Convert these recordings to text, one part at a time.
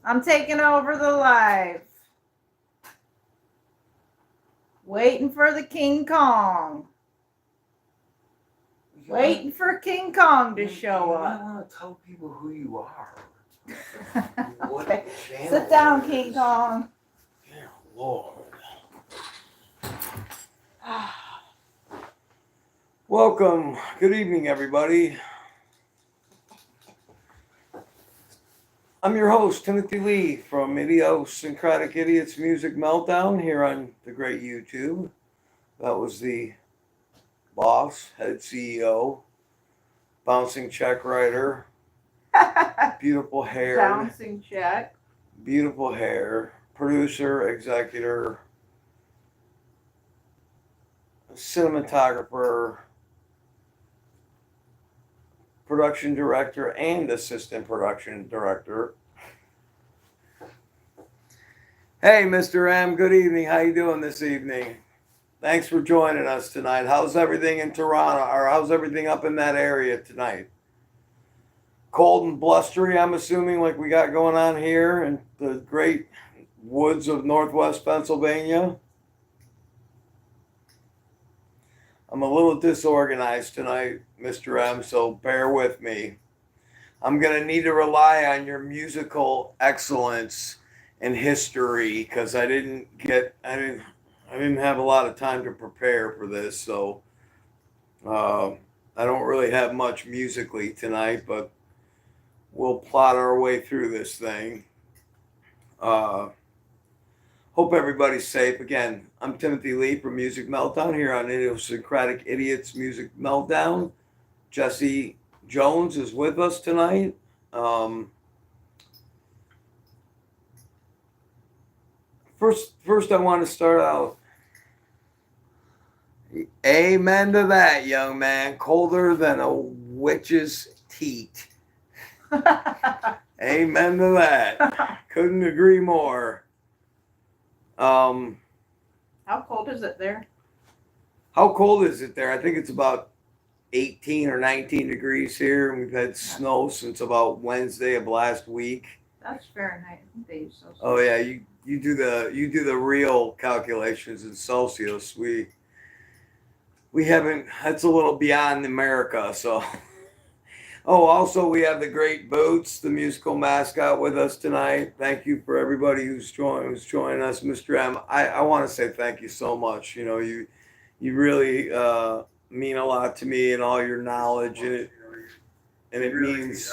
I'm taking over the live. Waiting for the King Kong. Waiting for King Kong to show up. I want to tell people who you are. Okay. Sit down, King Kong. Dear Lord. Welcome. Good evening, everybody. I'm your host, Timothy Lee from Idiosyncratic Idiots Music Meltdown here on the great YouTube. That was the boss, head CEO, bouncing check writer, beautiful hair, Bouncing check. beautiful hair, producer, executor, cinematographer, production director, and assistant production director. Hey, Mr. M, good evening. How you doing this evening? Thanks for joining us tonight. How's everything in Toronto, or how's everything up in that area tonight? Cold and blustery, I'm assuming, like we got going on here in the great woods of northwest Pennsylvania. I'm a little disorganized tonight, Mr. M, so bear with me. I'm going to need to rely on your musical excellence and history because I didn't have a lot of time to prepare for this, so I don't really have much musically tonight, but we'll plot our way through this thing. Hope everybody's safe. Again, I'm Timothy Lee from Music Meltdown here on Idiosyncratic Idiots Music Meltdown. Jesse Jones is with us tonight. First, I want to start out. Amen to that, young man. Colder than a witch's teat. Amen to that. Couldn't agree more. How cold is it there? How cold is it there? I think it's about 18 or 19 degrees here, and we've had snow since about Wednesday of last week. That's Fahrenheit. They use Celsius. Oh yeah, you do the real calculations in Celsius. We haven't. That's a little beyond America. So, oh, also we have the great Boots, the musical mascot, with us tonight. Thank you for everybody who's joining us, Mr. M. I want to say thank you so much. You know, you really mean a lot to me and all your knowledge, and it means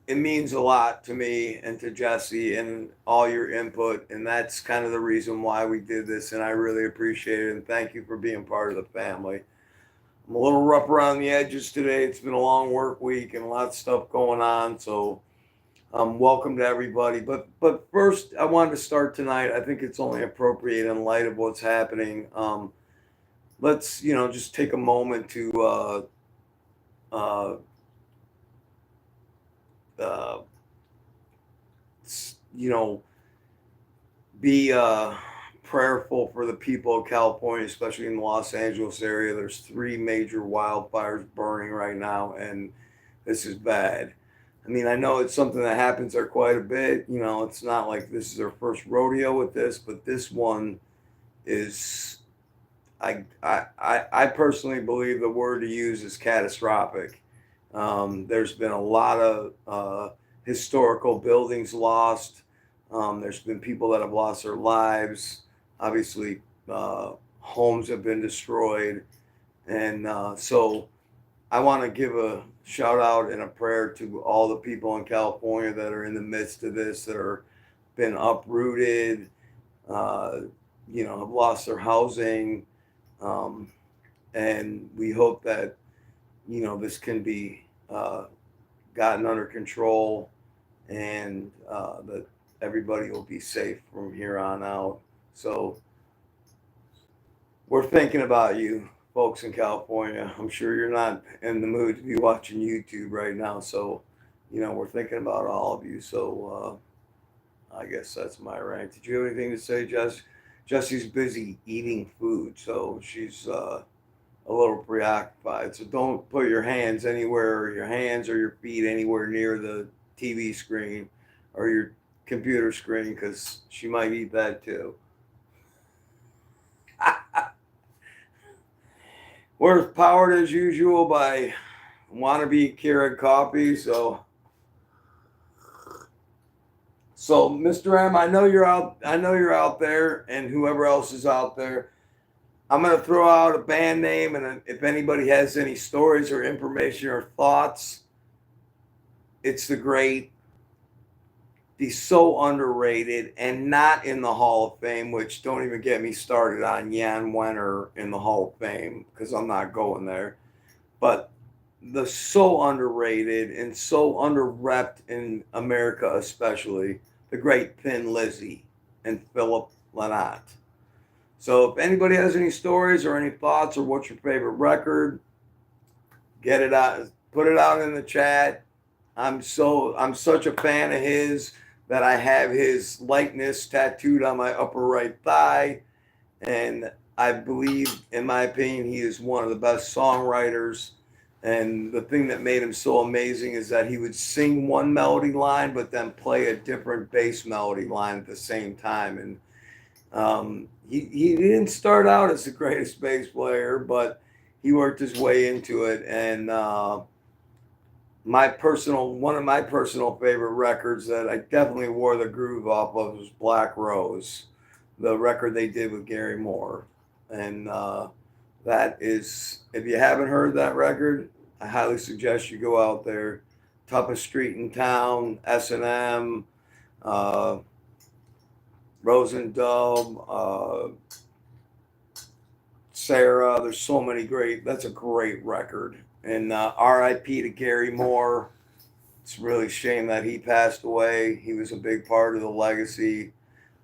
it means a lot to me and to Jesse and all your input, and that's kind of the reason why we did this, and I really appreciate it, and thank you for being part of the family. I'm a little rough around the edges today. It's been a long work week and a lot of stuff going on, so welcome to everybody. But first, I wanted to start tonight. I think it's only appropriate in light of what's happening. Let's just take a moment to uh, uh, you know, be prayerful for the people of California, especially in the Los Angeles area. There's 3 major wildfires burning right now, and this is bad. I mean, I know it's something that happens there quite a bit. You know, it's not like this is our first rodeo with this, but this one is, I personally believe the word to use is catastrophic. There's been a lot of historical buildings lost. There's been people that have lost their lives. Obviously, homes have been destroyed. And so I want to give a shout out and a prayer to all the people in California that are in the midst of this, that are been uprooted, have lost their housing. And we hope that, this can be gotten under control, and that everybody will be safe from here on out. So we're thinking about you, folks in California. I'm sure you're not in the mood to be watching YouTube right now. So, we're thinking about all of you. So I guess that's my rant. Did you have anything to say, Jess? Jesse's busy eating food, so she's a little preoccupied. So don't put your hands anywhere, or your hands or your feet anywhere near the TV screen, or your computer screen because she might eat that too. We're powered as usual by wannabe Keurig coffee. So Mr. M, I know you're out. I know you're out there, and whoever else is out there. I'm gonna throw out a band name, and if anybody has any stories or information or thoughts, it's the great. He's so underrated and not in the Hall of Fame, which don't even get me started on Jan Wenner in the Hall of Fame because I'm not going there. But the so underrated and so underrepped in America, especially the great Thin Lizzy and Philip Lynott. So if anybody has any stories or any thoughts or what's your favorite record, get it out, put it out in the chat. I'm such a fan of his that I have his likeness tattooed on my upper right thigh, and I believe, in my opinion, he is one of the best songwriters. And the thing that made him so amazing is that he would sing one melody line, but then play a different bass melody line at the same time. And he didn't start out as the greatest bass player, but he worked his way into it. And one of my personal favorite records that I definitely wore the groove off of was Black Rose, the record they did with Gary Moore. And that is, if you haven't heard that record, I highly suggest you go out there. Toughest street in town, S&M, uh, Rose and Dub, Sarah. There's so many great. That's a great record. And R.I.P. to Gary Moore. It's really a shame that he passed away. He was a big part of the legacy.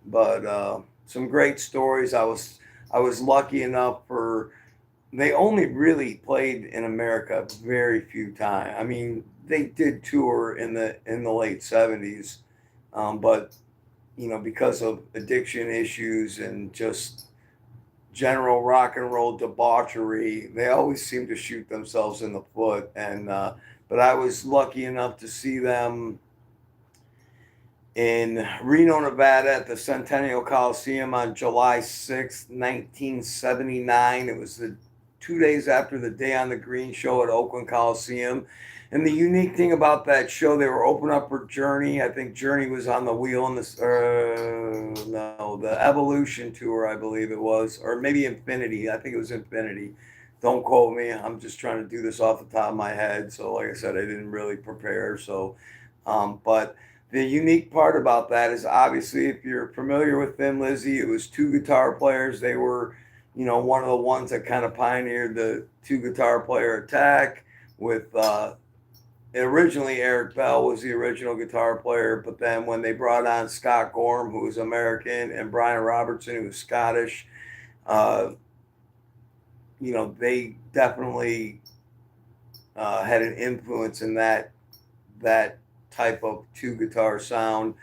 But some great stories. I was lucky enough for. They only really played in America very few times. I mean, they did tour in the late '70s, but because of addiction issues and just general rock and roll debauchery, they always seem to shoot themselves in the foot. And but I was lucky enough to see them in Reno, Nevada at the Centennial Coliseum on July 6th, 1979. It was the 2 days after the Day on the Green show at Oakland Coliseum. And the unique thing about that show, they were opening up for Journey. I think Journey was on the wheel in this, no, the Evolution tour, I believe it was, or maybe Infinity. I think it was Infinity. Don't quote me. I'm just trying to do this off the top of my head. So, like I said, I didn't really prepare. So, but the unique part about that is obviously, if you're familiar with Thin Lizzy, it was two guitar players. They were, one of the ones that kind of pioneered the two guitar player attack with originally Eric Bell was the original guitar player, but then when they brought on Scott Gorham, who was American, and Brian Robertson, who was Scottish, uh, they definitely had an influence in that type of two guitar sound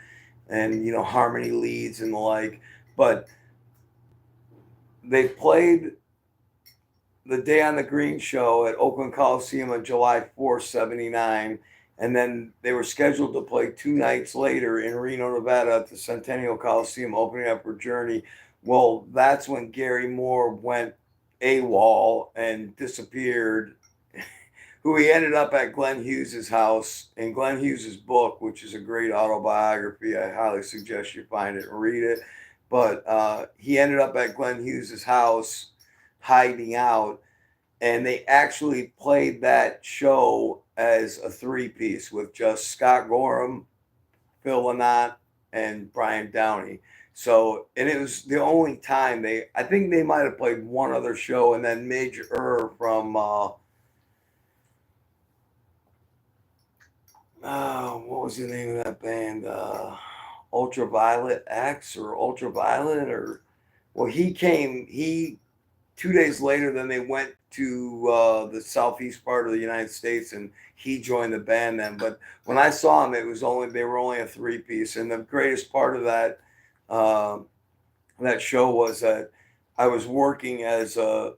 and harmony leads and the like. But they played the Day on the Green show at Oakland Coliseum on July 4th, '79. And then they were scheduled to play 2 nights later in Reno, Nevada at the Centennial Coliseum, opening up for Journey. Well, that's when Gary Moore went AWOL and disappeared, who he ended up at Glenn Hughes's house. In Glenn Hughes's book, which is a great autobiography, I highly suggest you find it and read it. But he ended up at Glenn Hughes's house hiding out, and they actually played that show as a three-piece with just Scott Gorham, Phil Lynott, and Brian Downey. So, and it was the only time I think they might have played one other show, and then Midge Ure from, what was the name of that band? Ultraviolet X or Ultraviolet, or, well, he 2 days later, then they went to the southeast part of the United States, and he joined the band then. But when I saw him, they were only a three-piece, and the greatest part of uh, that show was that I was working as a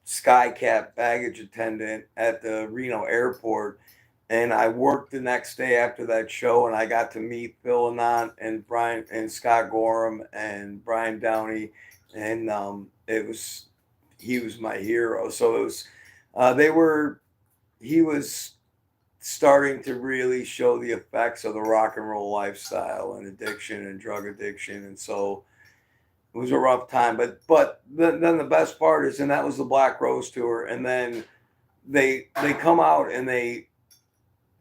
SkyCap baggage attendant at the Reno airport, and I worked the next day after that show, and I got to meet Phil Lynott and Brian and Scott Gorham and Brian Downey, and it was he was my hero. So it was they were he was starting to really show the effects of the rock and roll lifestyle and addiction and drug addiction, and so it was a rough time. Then the best part is, and that was the Black Rose tour, and then they come out and they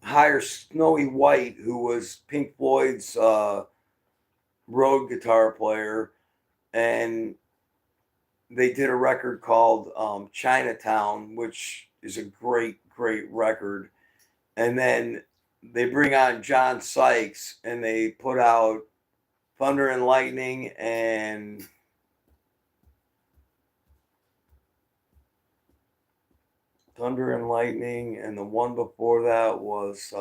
hire Snowy White, who was Pink Floyd's road guitar player, and they did a record called Chinatown, which is a great record. And then they bring on John Sykes, and they put out Thunder and Lightning and the one before that was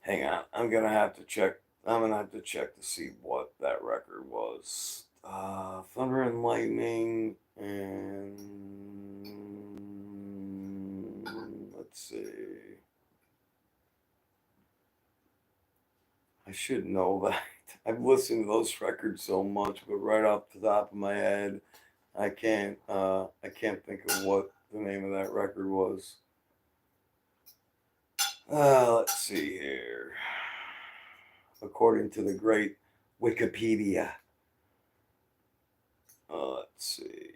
hang on, I'm gonna have to check to see what that record was. Thunder and Lightning, and let's see. I should know that. I've listened to those records so much, but right off the top of my head, I can't. I can't think of what the name of that record was. Let's see here. According to the great Wikipedia. Let's see here.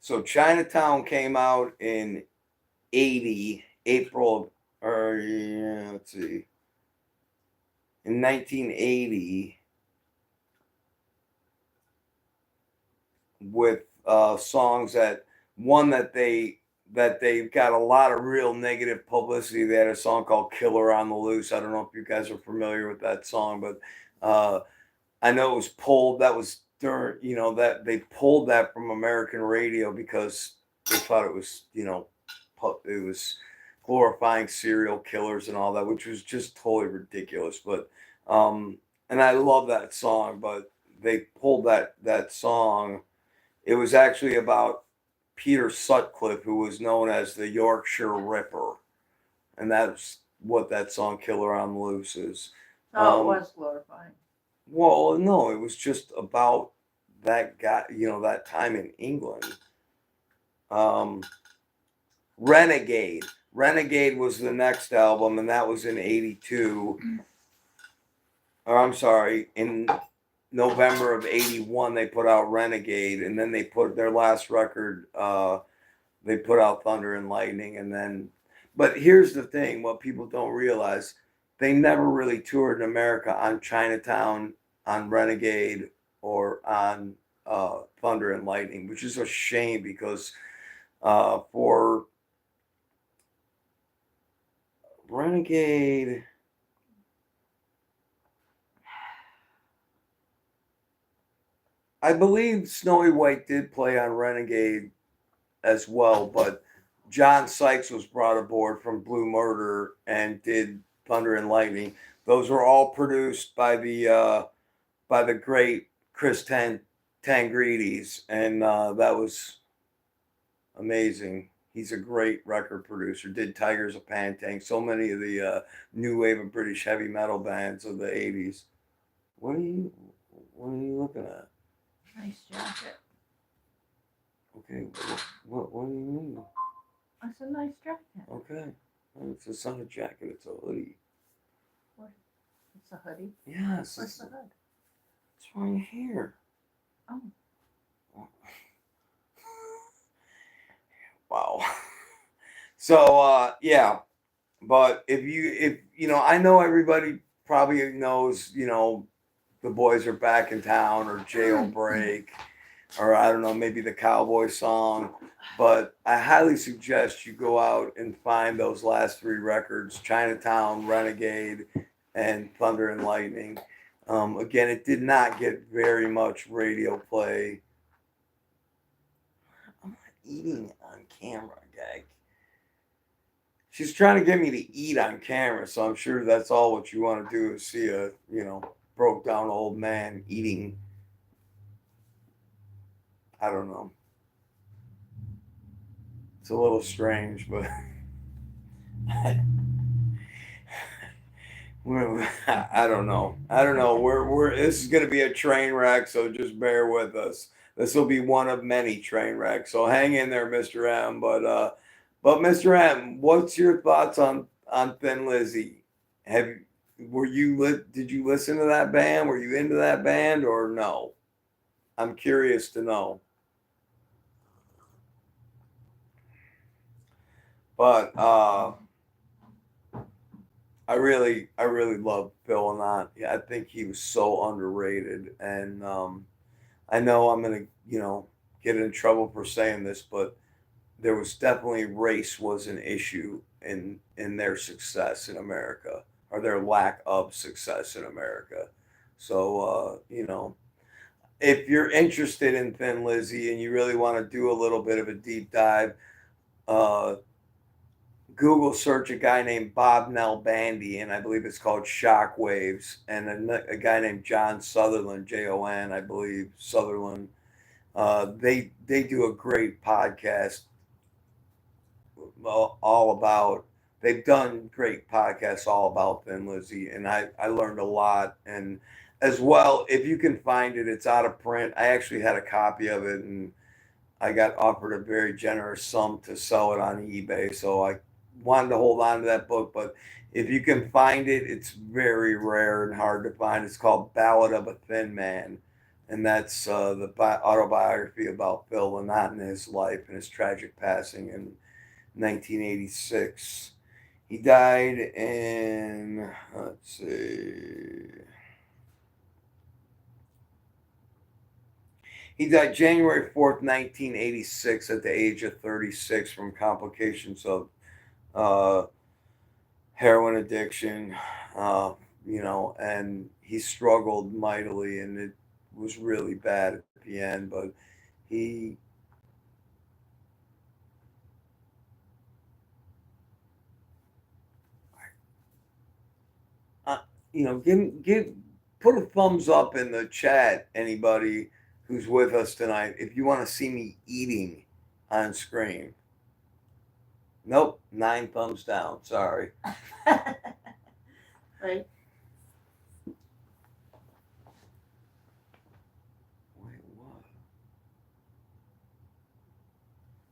So Chinatown came out in 80, April, or yeah, let's see, in 1980 with songs that they got a lot of real negative publicity. They had a song called Killer on the Loose. I don't know if you guys are familiar with that song, but I know it was pulled. That was during, that they pulled that from American radio because they thought it was, it was glorifying serial killers and all that, which was just totally ridiculous. But, and I love that song, but they pulled that song. It was actually about Peter Sutcliffe, who was known as the Yorkshire Ripper, and that's what that song "Killer on the Loose" is. Oh, it was glorifying. Well, no, it was just about that guy, that time in England. Um, Renegade. Renegade was the next album, and that was in '82. Or I'm sorry, in November of '81, they put out Renegade, and then they put their last record. They put out Thunder and Lightning, and then. But here's the thing: what people don't realize, they never really toured in America on Chinatown, on Renegade, or on Thunder and Lightning, which is a shame because for Renegade, I believe Snowy White did play on Renegade as well, but John Sykes was brought aboard from Blue Murder and did Thunder and Lightning. Those were all produced by the great Chris Tangrides, and that was amazing. He's a great record producer. Did Tigers of Pantang, so many of the new wave of British heavy metal bands of the '80s. What are you What are you looking at? Nice jacket. Okay, what do you mean? That's a nice jacket. Okay, it's not a jacket; it's a hoodie. What? It's a hoodie. Yes, Where's the hood? It's right here. Oh. Wow. So yeah, but if I know everybody probably knows, the boys are back in town or jailbreak, or I don't know, maybe the cowboy song. But I highly suggest you go out and find those last three records: Chinatown, Renegade, and Thunder and Lightning. Again, it did not get very much radio play. I'm not eating on camera, gag. She's trying to get me to eat on camera, so I'm sure that's all what you want to do is see a, broke down old man eating. I don't know. It's a little strange, but I don't know. I don't know. We're this is going to be a train wreck, so just bear with us. This will be one of many train wrecks. So hang in there, Mr. M. But Mr. M, what's your thoughts on Thin Lizzy? Did you listen to that band? Were you into that band or no? I'm curious to know. But I really love Phil Lynott. Yeah, I think he was so underrated, and I know I'm gonna get in trouble for saying this, but there was definitely race was an issue in their success in America or their lack of success in America. So if you're interested in Thin Lizzy and you really want to do a little bit of a deep dive, uh, Google search a guy named Bob Nell Bandy, and I believe it's called Shockwaves, and a guy named John Sutherland, Jon, I believe Sutherland. They do a great podcast all about. They've done great podcasts all about Thin Lizzy, and I learned a lot. And as well, if you can find it, it's out of print. I actually had a copy of it, and I got offered a very generous sum to sell it on eBay. So I wanted to hold on to that book, but if you can find it, it's very rare and hard to find. It's called Ballad of a Thin Man, and that's the autobiography about Phil Lynott and his life and his tragic passing in 1986. He died in, let's see, he died January 4th, 1986, at the age of 36 from complications of uh, heroin addiction, and he struggled mightily, and it was really bad at the end. But he, give put a thumbs up in the chat, anybody who's with us tonight, if you want to see me eating on screen. Nope, 9 thumbs down. Sorry. Right. Wait, what?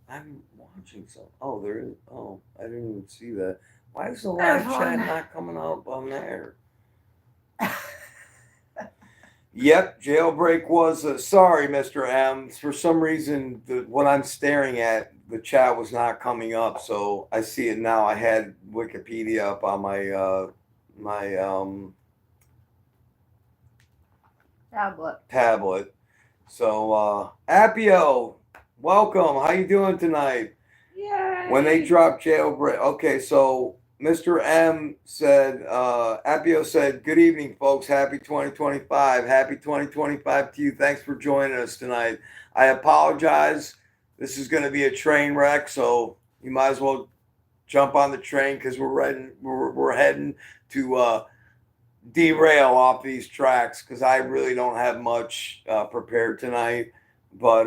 I'm watching some. Oh, there is. Oh, I didn't even see that. Why is the live chat not coming up on there? Yep, jailbreak was. Sorry, Mr. M. For some reason, what I'm staring at, the chat was not coming up. So I see it now. I had Wikipedia up on my tablet. So Appio, welcome. How you doing tonight? Yay. When they drop jailbreak. Okay, so Mr. M said, Appio said, good evening, folks. Happy 2025. Happy 2025 to you. Thanks for joining us tonight. I apologize. This is going to be a train wreck, so you might as well jump on the train because we're heading to derail off these tracks because I really don't have much prepared tonight. But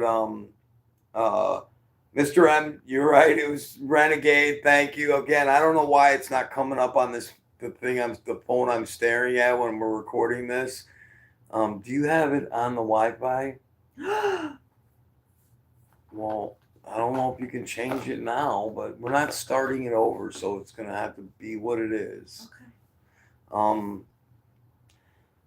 Mr. M, you're right. It was Renegade. Thank you again. I don't know why it's not coming up on the phone I'm staring at when we're recording this. Do you have it on the Wi-Fi? Well, I don't know if you can change it now, but we're not starting it over, so it's gonna have to be what it is. Okay.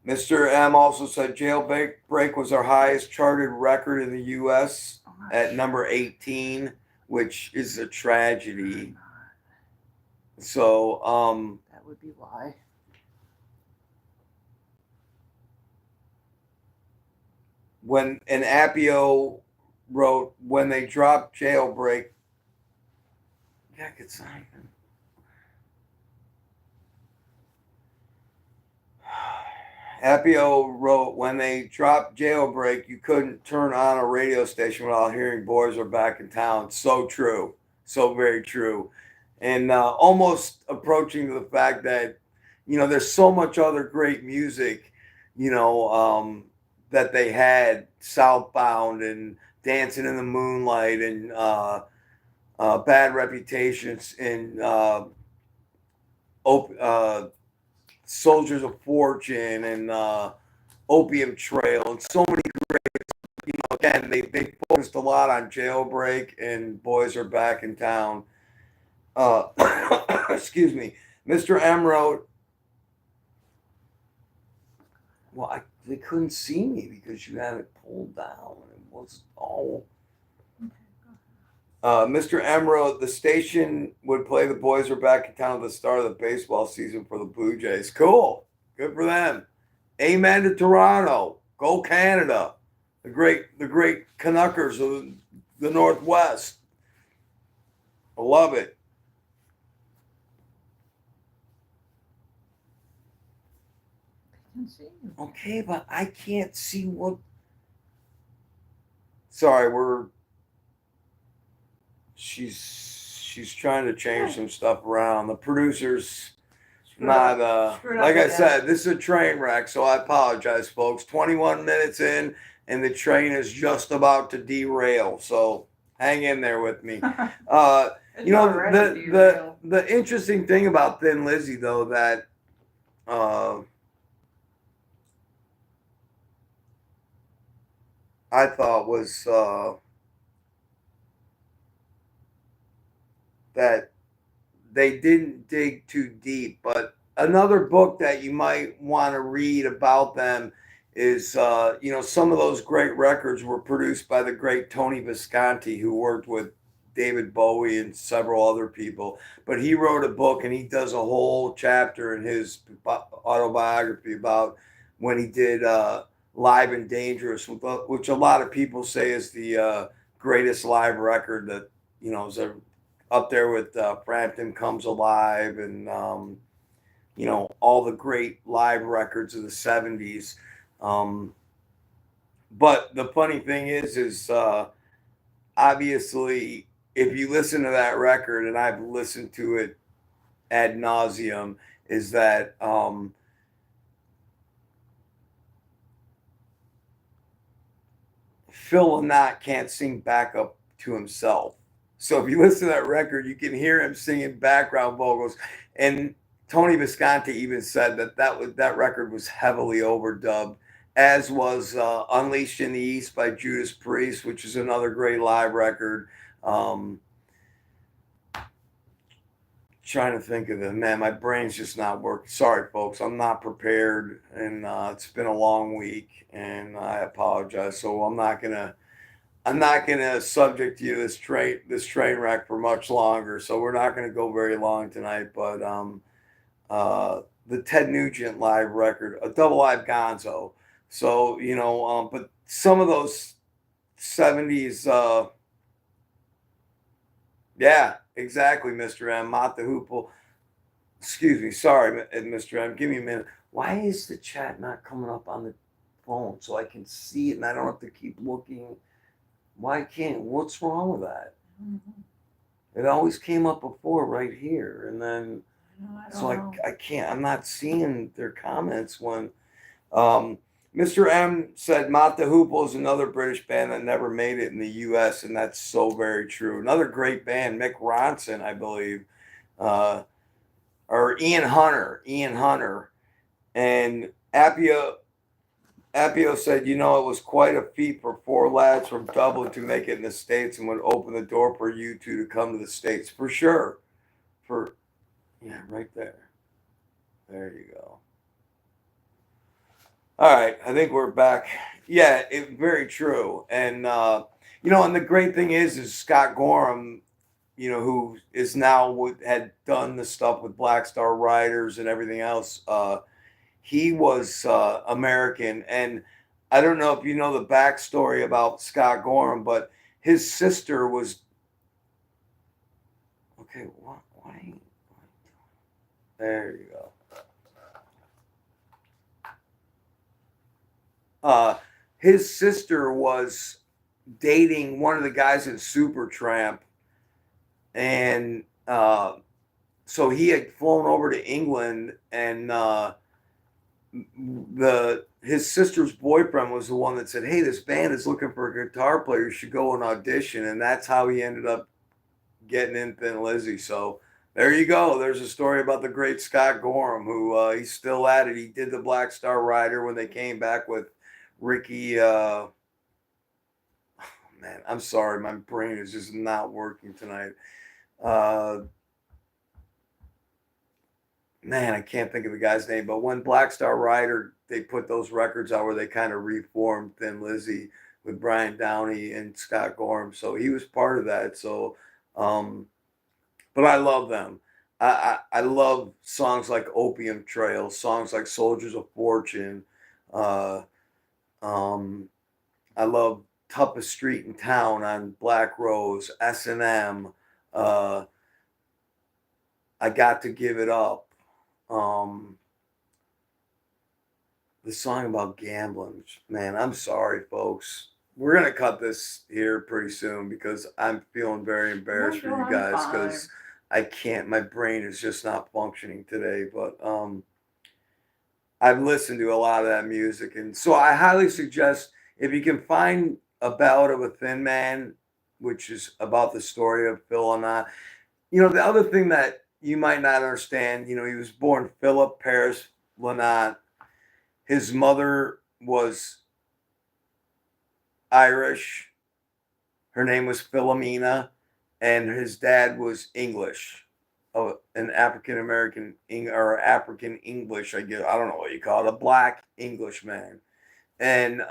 Mr. M also said Jailbreak was our highest charted record in the U.S. at number 18, which is a tragedy. So, that would be why. When an Appio wrote, when they dropped Jailbreak, heck, it's not even. Appio wrote, when they dropped Jailbreak, you couldn't turn on a radio station without hearing Boys Are Back in Town. So true. So very true. And almost approaching the fact that, there's so much other great music, that they had, Southbound and Dancing in the Moonlight and Bad Reputations and Soldiers of Fortune and Opium Trail and so many great, again, they focused a lot on Jailbreak and Boys Are Back in Town. Excuse me. Mr. M wrote, well, they couldn't see me because you had it pulled down. It was all. Mr. M wrote, the station would play The Boys Are Back in Town at the start of the baseball season for the Blue Jays. Cool. Good for them. Amen to Toronto. Go Canada. The great Canuckers of the Northwest. I love it. Okay, but I can't see what. Sorry, she's trying to change some stuff around. The producer's not like I said, this is a train wreck, so I apologize, folks. 21 minutes in, and the train is just about to derail. So hang in there with me. The interesting thing about Thin Lizzy, though, that I thought was that they didn't dig too deep. But another book that you might want to read about them is, some of those great records were produced by the great Tony Visconti, who worked with David Bowie and several other people. But he wrote a book, and he does a whole chapter in his autobiography about when he did Live and Dangerous, which a lot of people say is the greatest live record that, is up there with Frampton Comes Alive and, all the great live records of the 70s. But the funny thing is obviously, if you listen to that record, and I've listened to it ad nauseum, is that Phil Lynott can't sing backup to himself. So if you listen to that record, you can hear him singing background vocals. And Tony Visconti even said that record was heavily overdubbed, as was Unleashed in the East by Judas Priest, which is another great live record. Trying to think of it. Man, my brain's just not working. Sorry, folks. I'm not prepared, and it's been a long week, and I apologize. So I'm not gonna subject you to this train wreck for much longer. So we're not gonna go very long tonight. But the Ted Nugent live record, a double live Gonzo. So but some of those 70s. Yeah, exactly, Mr. M. Mott the Hoople. Excuse me. Sorry, Mr. M. Give me a minute. Why is the chat not coming up on the phone so I can see it and I don't have to keep looking? What's wrong with that? Mm-hmm. It always came up before right here. And then, I can't, I'm not seeing their comments when, Mr. M said Mott the Hoople is another British band that never made it in the U.S., and that's so very true. Another great band, Mick Ronson, I believe, or Ian Hunter. And Appio said, it was quite a feat for four lads from Dublin to make it in the States and would open the door for you two to come to the States. For sure. Right there. There you go. All right, I think we're back. Yeah, very true. And and the great thing is Scott Gorham, who is now had done the stuff with Black Star Riders and everything else. He was American, and I don't know if you know the backstory about Scott Gorham, but his sister was. Okay, why? There you go. uh, his sister was dating one of the guys in Supertramp, and so he had flown over to England, and the his sister's boyfriend was the one that said, "Hey, this band is looking for a guitar player. You should go and audition." And that's how he ended up getting in Thin Lizzy. So there you go. There's a story about the great Scott Gorham, who he's still at it. He did the Black Star Rider when they came back with Ricky. Man, I'm sorry, my brain is just not working tonight. Uh, man, I can't think of the guy's name, but when Black Star Rider, they put those records out where they kind of reformed Thin Lizzy with Brian Downey and Scott Gorham. So he was part of that. So, um, but I love them. I love songs like Opium Trail, songs like Soldiers of Fortune. Uh, um, I love Toughest Street in Town on Black Rose, S&M. Uh, I Got to Give It Up. Um, the song about gambling. Man, I'm sorry, folks. We're gonna cut this here pretty soon because I'm feeling very embarrassed for you guys because I can't. My brain is just not functioning today. But I've listened to a lot of that music, and so I highly suggest if you can find a Ballad of a Thin Man, which is about the story of Phil Lynott. You know, the other thing that you might not understand, you know, he was born Philip Paris Lynott. His mother was Irish. Her name was Philomena, and his dad was English, an African American or African English. I guess I don't know what you call it, a black English man. And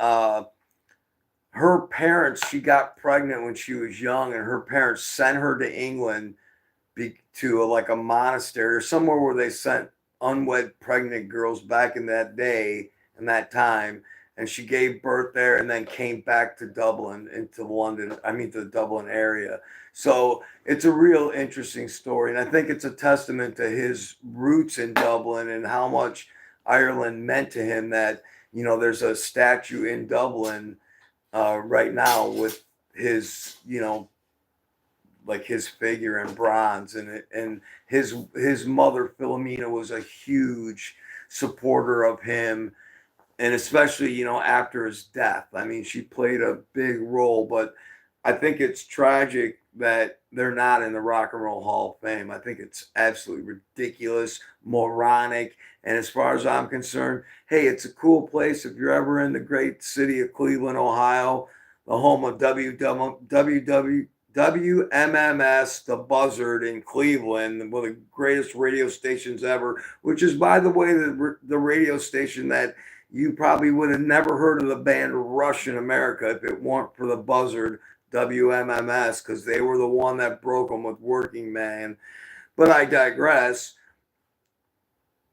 her parents, she got pregnant when she was young, and her parents sent her to England to like a monastery or somewhere where they sent unwed pregnant girls back in that day and that time. And she gave birth there and then came back to Dublin, into London, I mean, to the Dublin area. So it's a real interesting story. And I think it's a testament to his roots in Dublin and how much Ireland meant to him that, you know, there's a statue in Dublin right now with his, you know, like his figure in bronze, and his mother Philomena was a huge supporter of him, and especially, you know, after his death. I mean, she played a big role, but I think it's tragic that they're not in the Rock and Roll Hall of Fame. I think it's absolutely ridiculous, moronic, and as far as I'm concerned, hey, it's a cool place if you're ever in the great city of Cleveland, Ohio, the home of WMMS, the Buzzard in Cleveland, one of the greatest radio stations ever, which is, by the way, the radio station that you probably would have never heard of the band Rush in America if it weren't for the Buzzard, WMMS, because they were the one that broke them with Working Man. But I digress.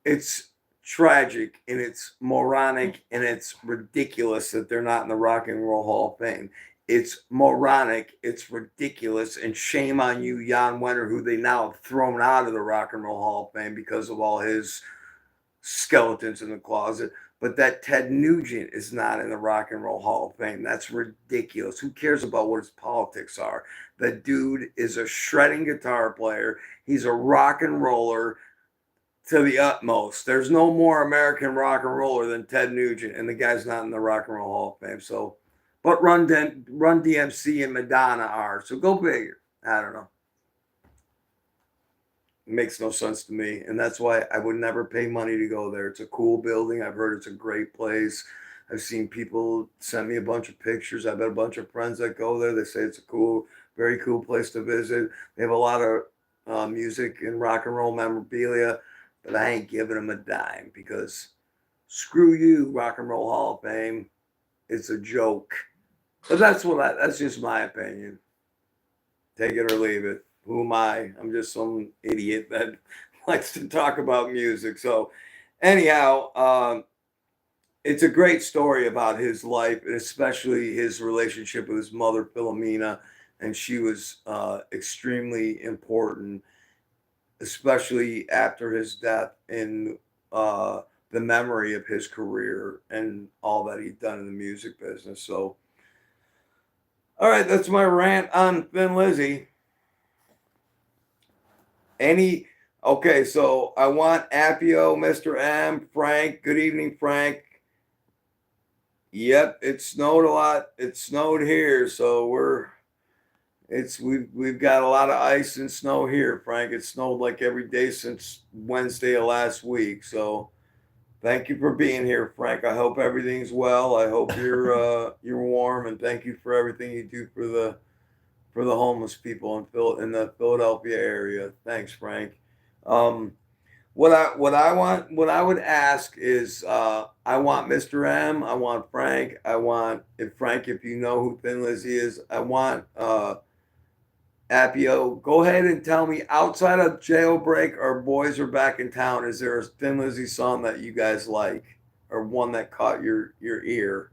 It's tragic and it's moronic and it's ridiculous that they're not in the Rock and Roll Hall of Fame. It's moronic, it's ridiculous, and shame on you, Jan Wenner, who they now have thrown out of the Rock and Roll Hall of Fame because of all his skeletons in the closet. But that Ted Nugent is not in the Rock and Roll Hall of Fame. That's ridiculous. Who cares about what his politics are? The dude is a shredding guitar player. He's a rock and roller to the utmost. There's no more American rock and roller than Ted Nugent, and the guy's not in the Rock and Roll Hall of Fame. So, but Run DMC and Madonna are. So go figure. I don't know. It makes no sense to me, and that's why I would never pay money to go there. It's a cool building. I've heard it's a great place. I've seen people send me a bunch of pictures. I've had a bunch of friends that go there. They say it's a cool, very cool place to visit. They have a lot of music and rock and roll memorabilia, but I ain't giving them a dime because screw you, Rock and Roll Hall of Fame. It's a joke. But that's just my opinion. Take it or leave it. Who am I? I'm just some idiot that likes to talk about music. So, anyhow, it's a great story about his life, and especially his relationship with his mother, Philomena. And she was extremely important, especially after his death in the memory of his career and all that he'd done in the music business. So, all right, that's my rant on Thin Lizzy. Okay, so I want Appio, Mr. M, Frank. Good evening, Frank. Yep, it snowed a lot. It snowed here, so we've got a lot of ice and snow here, Frank. It snowed like every day since Wednesday of last week. So thank you for being here, Frank. I hope everything's well. I hope you're warm, and thank you for everything you do for the homeless people in the Philadelphia area. Thanks, Frank. What I would ask is I want Mr. M, I want Frank, if you know who Thin Lizzy is, I want Appio, go ahead and tell me, outside of Jailbreak or Boys Are Back in Town, is there a Thin Lizzy song that you guys like, or one that caught your ear?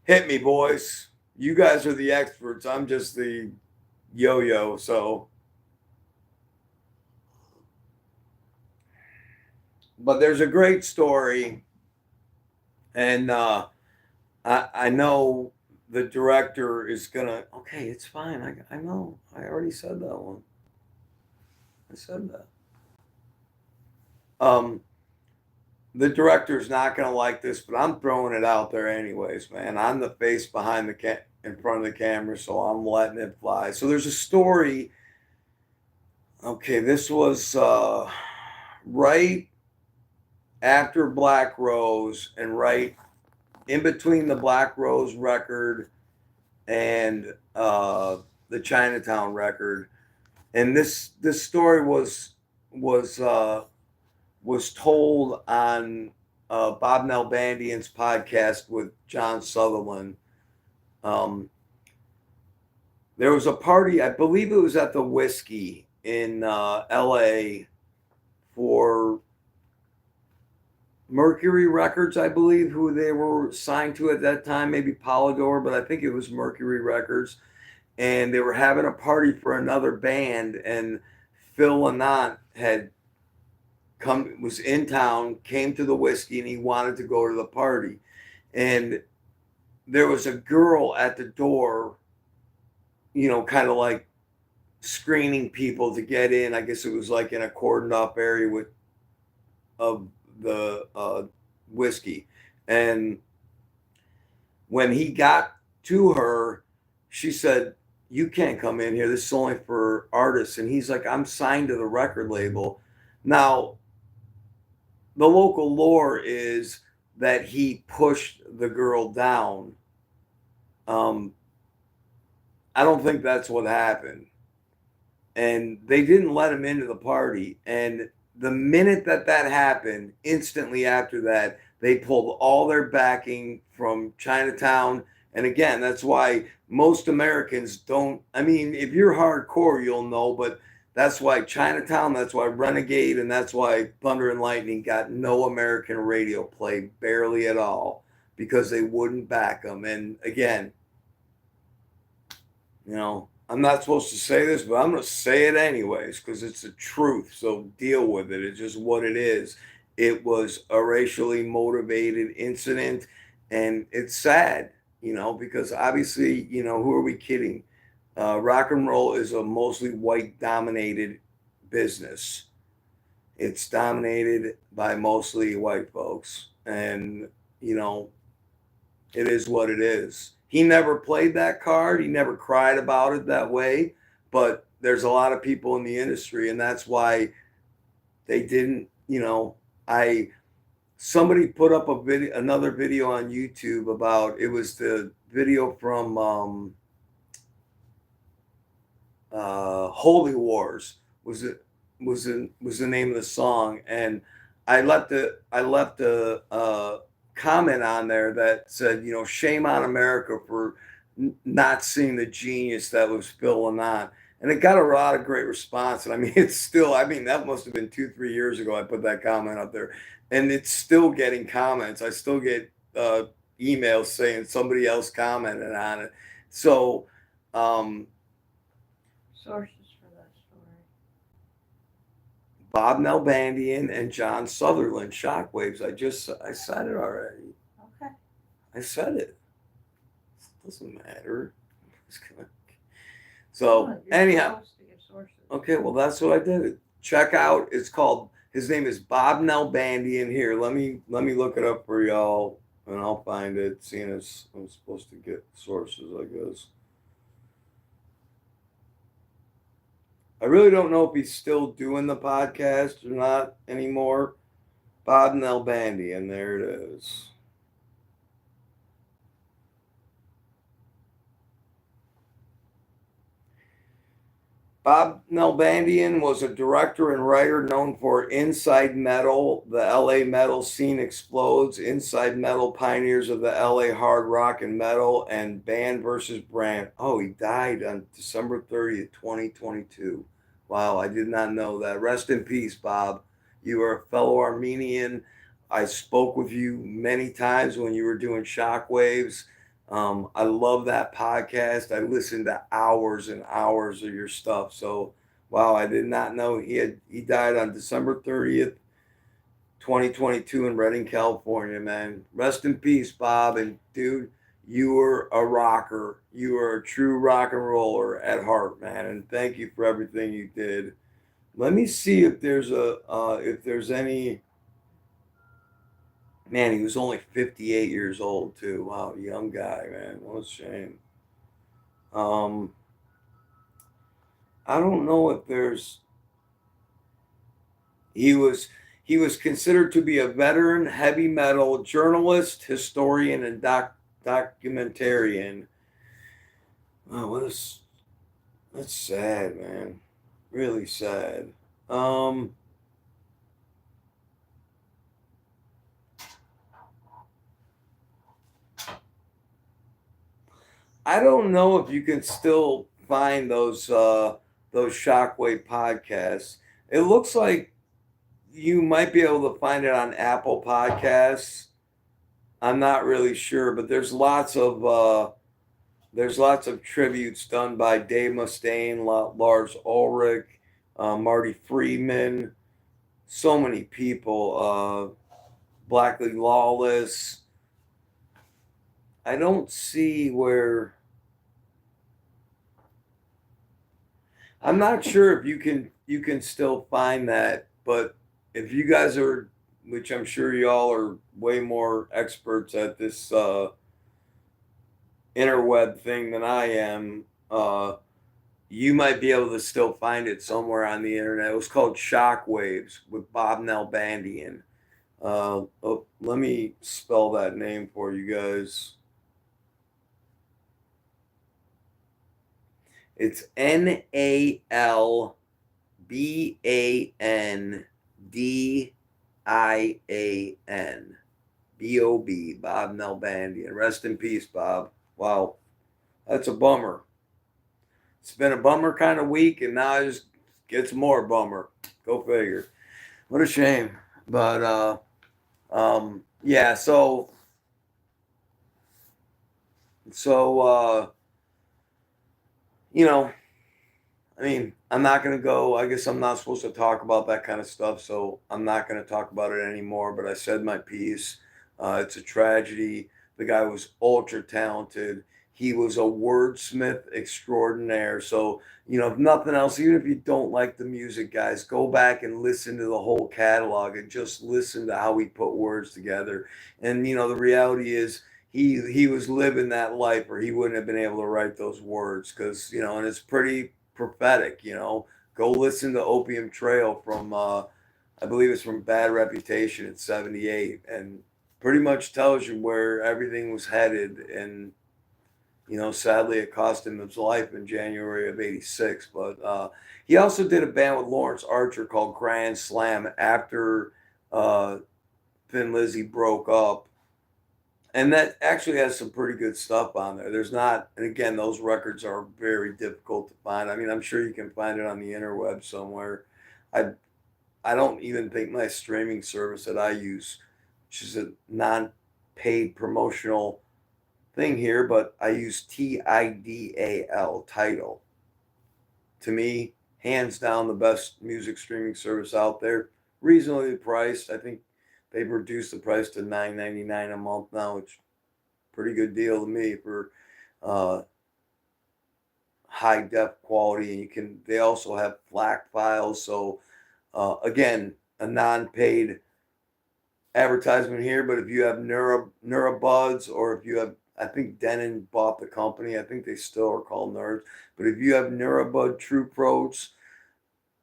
Hit me, boys. You guys are the experts. I'm just the yo-yo. So, but there's a great story, and I know the director is gonna. Okay, it's fine. I know. I already said that one. I said that. The director's not gonna like this, but I'm throwing it out there anyways, man. I'm the face behind in front of the camera, so I'm letting it fly. So there's a story. Okay, this was right after Black Rose and right in between the Black Rose record and the Chinatown record. And this story was told on Bob Nalbandian's podcast with John Sutherland. There was a party, I believe it was at the Whiskey in L.A. for Mercury Records, I believe, who they were signed to at that time, maybe Polydor, but I think it was Mercury Records. And they were having a party for another band, and Phil Lynott was in town, came to the Whiskey, and he wanted to go to the party. And there was a girl at the door, kind of like screening people to get in. I guess it was like in a cordoned off area of the Whiskey. And when he got to her, she said, "You can't come in here. This is only for artists." And he's like, "I'm signed to the record label." Now, the local lore is that he pushed the girl down. I don't think that's what happened. And they didn't let him into the party. And the minute that happened, instantly after that, they pulled all their backing from Chinatown. And again, that's why most Americans don't. I mean, if you're hardcore, you'll know, but that's why Chinatown, that's why Renegade, and that's why Thunder and Lightning got no American radio play, barely at all, because they wouldn't back them. And again, I'm not supposed to say this, but I'm going to say it anyways because it's the truth. So deal with it. It's just what it is. It was a racially motivated incident, and it's sad, because obviously, who are we kidding? Rock and roll is a mostly white dominated business. It's dominated by mostly white folks, and it is what it is. He never played that card. He never cried about it that way. But there's a lot of people in the industry, and that's why they didn't. Somebody put up another video on YouTube about, it was the video from Holy Wars was the name of the song, and I left a comment on there that said, shame on America for not seeing the genius that was Phil Lynott. And it got a lot of great response. And I mean, that must have been 2-3 years ago I put that comment up there. And it's still getting comments. I still get emails saying somebody else commented on it. So, sources for that story. Bob Nalbandian and John Sutherland, Shockwaves. I said it already. Okay. I said it. Doesn't matter. Well, So you're anyhow, supposed to give sources. okay, well that's what I did. Check out. It's called. His name is Bob Nalbandian. Here, let me look it up for y'all, and I'll find it. Seeing as I'm supposed to get sources, I guess. I really don't know if he's still doing the podcast or not anymore. Bob Nalbandian, there it is. Bob Nalbandian was a director and writer known for Inside Metal, The LA Metal Scene Explodes, Inside Metal Pioneers of the LA Hard Rock and Metal, and Band versus Brand. Oh, he died on December 30th, 2022. Wow, I did not know that. Rest in peace, Bob. You are a fellow Armenian. I spoke with you many times when you were doing Shockwaves. I love that podcast. I listened to hours and hours of your stuff. So, wow, I did not know he died on December 30th, 2022 in Redding, California, man. Rest in peace, Bob. And dude, you were a rocker. You were a true rock and roller at heart, man. And thank you for everything you did. Let me see if there's any. Man, he was only 58 years old too. Wow, young guy, man. What a shame. Um, I don't know if there's. He was he was considered to be a veteran heavy metal journalist, historian, and documentarian. Oh, that's sad, man. Really sad. Um, I don't know if you can still find those Shockwave podcasts. It looks like you might be able to find it on Apple Podcasts. I'm not really sure, but there's lots of tributes done by Dave Mustaine, Lars Ulrich, Marty Friedman, so many people. Blackley Lawless. I don't see where. I'm not sure if you can still find that, but if you guys are, which I'm sure y'all are way more experts at this interweb thing than I am, you might be able to still find it somewhere on the internet. It was called Shockwaves with Bob Nalbandian. Let me spell that name for you guys. It's Nalbandian. Bob, Bob Nalbandian. Rest in peace, Bob. Wow, that's a bummer. It's been a bummer kind of week, and now it just gets more bummer. Go figure. What a shame. But yeah. So you know, I mean, I'm not going to go. I guess I'm not supposed to talk about that kind of stuff, so I'm not going to talk about it anymore. But I said my piece. It's a tragedy. The guy was ultra talented. He was a wordsmith extraordinaire. So, if nothing else, even if you don't like the music, guys, go back and listen to the whole catalog and just listen to how he put words together. And, the reality is, he was living that life, or he wouldn't have been able to write those words because and it's pretty prophetic. Go listen to Opium Trail from I believe it's from Bad Reputation in '78, and pretty much tells you where everything was headed. And sadly, it cost him his life in January of '86. But he also did a band with Lawrence Archer called Grand Slam after uh, Thin Lizzy broke up, and that actually has some pretty good stuff on there. There's not, and again, those records are very difficult to find. I mean, I'm sure you can find it on the interweb somewhere. I I don't even think my streaming service that I use, which is a non-paid promotional thing here, but I use Tidal. To me, hands down the best music streaming service out there. Reasonably priced. I think they've reduced the price to $9.99 a month now, which is a pretty good deal to me for uh, high def quality. And they also have FLAC files. So again, a non-paid advertisement here, but if you have Neurobuds, or if you have, I think Denon bought the company. I think they still are called Nerds. But if you have Neurobud True Pros,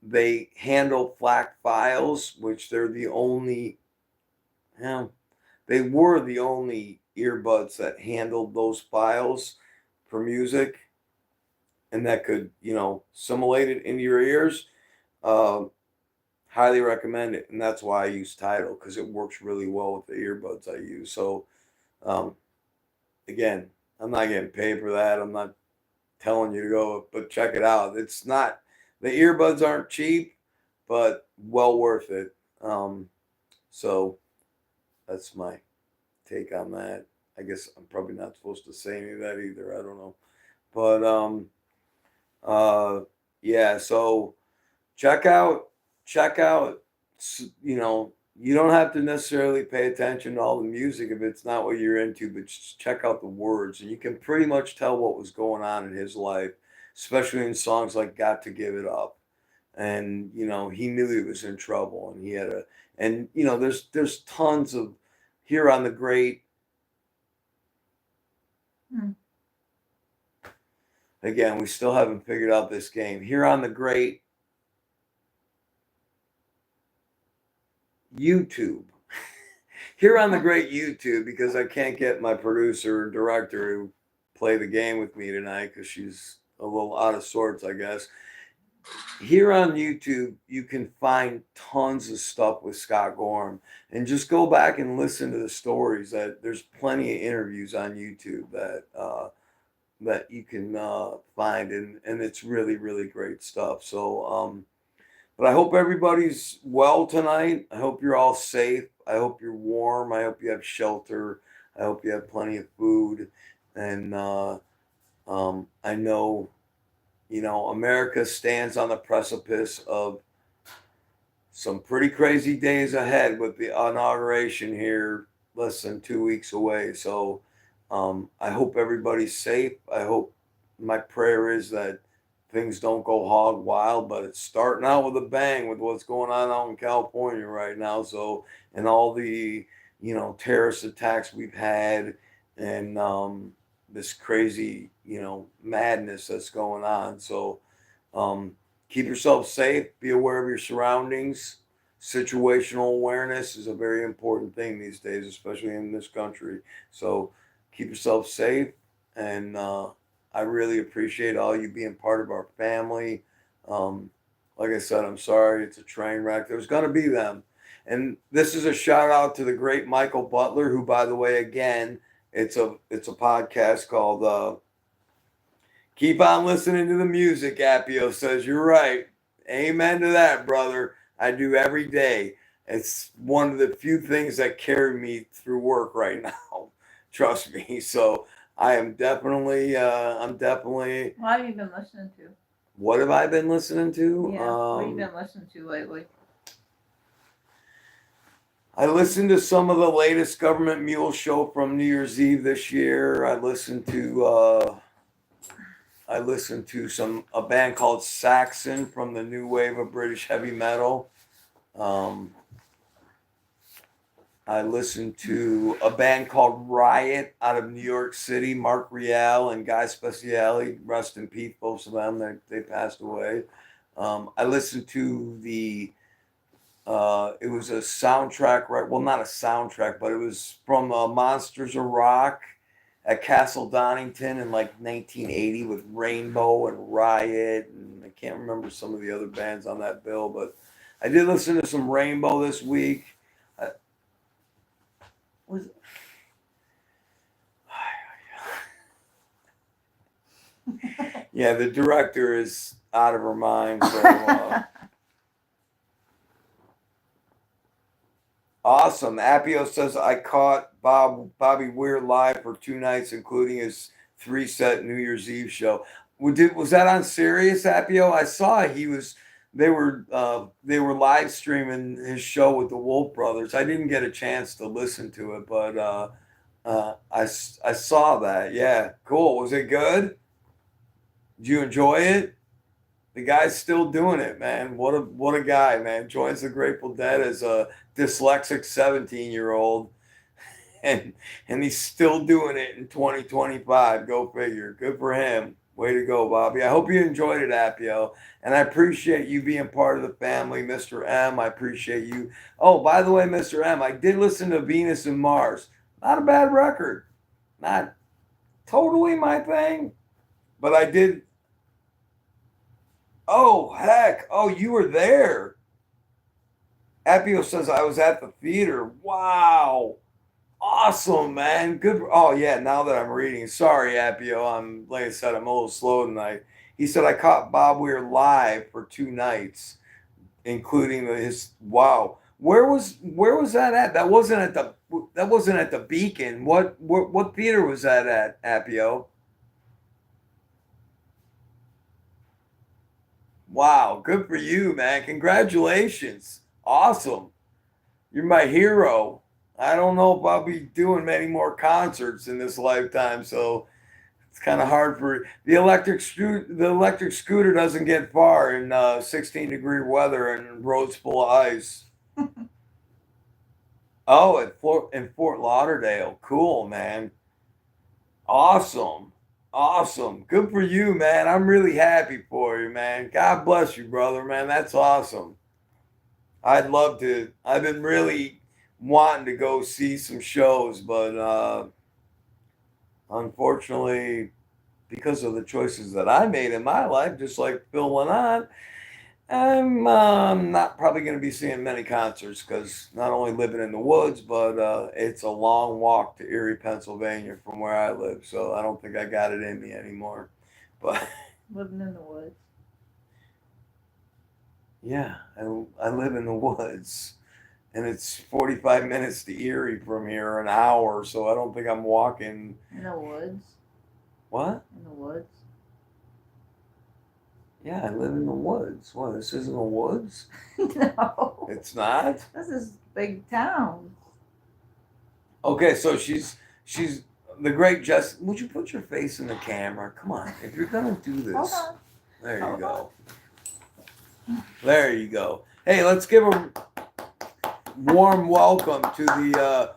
they handle FLAC files, which they're the only, they were the only earbuds that handled those files for music, and that could, simulate it into your ears. Uh, Highly recommend it, and that's why I use Tidal, because it works really well with the earbuds I use. So, um, again, I'm not getting paid for that. I'm not telling you to go, but check it out. It's not, the earbuds aren't cheap, but well worth it. So that's my take on that. I guess I'm probably not supposed to say any of that either. I don't know, but yeah. So check out check out. You don't have to necessarily pay attention to all the music if it's not what you're into, but just check out the words, and you can pretty much tell what was going on in his life, especially in songs like "Got to Give It Up." And he knew he was in trouble, and he had a, and there's tons of, here on the great, again, we still haven't figured out this game, here on the great YouTube. Here on the great YouTube, because I can't get my producer or director to play the game with me tonight because she's a little out of sorts, I guess. Here on YouTube, you can find tons of stuff with Scott Gorham, and just go back and listen to the stories. That there's plenty of interviews on YouTube that you can find, and it's really, really great stuff. So, but I hope everybody's well tonight. I hope you're all safe. I hope you're warm. I hope you have shelter. I hope you have plenty of food. And I know, America stands on the precipice of some pretty crazy days ahead with the inauguration here less than 2 weeks away. So I hope everybody's safe. I hope, my prayer is that things don't go hog wild, but it's starting out with a bang with what's going on out in California right now. So, and all the, terrorist attacks we've had, and this crazy, madness that's going on. So, keep yourself safe, be aware of your surroundings. Situational awareness is a very important thing these days, especially in this country. So, keep yourself safe, and I really appreciate all you being part of our family. Like I said, I'm sorry it's a train wreck. There's going to be them. And this is a shout out to the great Michael Butler, who, by the way, again, it's a podcast called Keep On Listening to the Music. Appio says, you're right. Amen to that, brother. I do every day. It's one of the few things that carry me through work right now. Trust me. So I'm definitely. What have you been listening to? What have I been listening to? Yeah, what have you been listening to lately? I listened to some of the latest Government Mule show from New Year's Eve this year. I listened to a band called Saxon from the new wave of British heavy metal. I listened to a band called Riot out of New York City. Mark Rial and Guy Speciale, rest in peace, both of them. They passed away. I listened to it was a soundtrack, right? Well, not a soundtrack, but it was from Monsters of Rock at Castle Donington in like 1980 with Rainbow and Riot. And I can't remember some of the other bands on that bill, but I did listen to some Rainbow this week. Yeah, the director is out of her mind. So, awesome. Appio says, I caught Bobby Weir live for 2 nights, including his 3-set New Year's Eve show. Was that on Sirius, Appio? I saw they were live streaming his show with the Wolf Brothers. I didn't get a chance to listen to it, but I saw that. Yeah, cool. Was it good? Did you enjoy it? The guy's still doing it, man. What a guy, man. Joins the Grateful Dead as a dyslexic 17-year-old, and and he's still doing it in 2025. Go figure. Good for him. Way to go, Bobby. I hope you enjoyed it, Appio. And I appreciate you being part of the family, Mr. M. I appreciate you. Oh, by the way, Mr. M, I did listen to Venus and Mars. Not a bad record. Not totally my thing, but I did. Oh, heck. Oh, you were there. Appio says I was at the theater. Wow. Awesome, man. Good. Oh, yeah. Now that I'm reading, sorry, Appio. Like I said, I'm a little slow tonight. He said I caught Bob Weir live for 2 nights, including his. Wow. Where was that at? That wasn't at the Beacon. What theater was that at, Appio? Wow. Good for you, man. Congratulations. Awesome. You're my hero. I don't know if I'll be doing many more concerts in this lifetime, so it's kind of hard for the electric scooter doesn't get far in 16-degree weather and roads full of ice. Oh, in Fort Lauderdale. Cool, man. Awesome. Awesome. Good for you, man. I'm really happy for you, man. God bless you, brother, man. That's awesome. I'd love to. I've been really wanting to go see some shows, but unfortunately, because of the choices that I made in my life, just like Phil Lynott, I'm not probably going to be seeing many concerts because not only living in the woods, but it's a long walk to Erie, Pennsylvania from where I live. So I don't think I got it in me anymore. But Living in the woods. yeah, I live in the woods. And it's 45 minutes to Erie from here, an hour. So I don't think I'm walking. In the woods. What? In the woods. Yeah, I live in the woods. What? This isn't the woods? No. It's not. This is big town. Okay, so she's the great Jess. Would you put your face in the camera? Come on, if you're gonna do Hold this, on. there you Hold go. There you go. Hey, let's give a warm welcome to the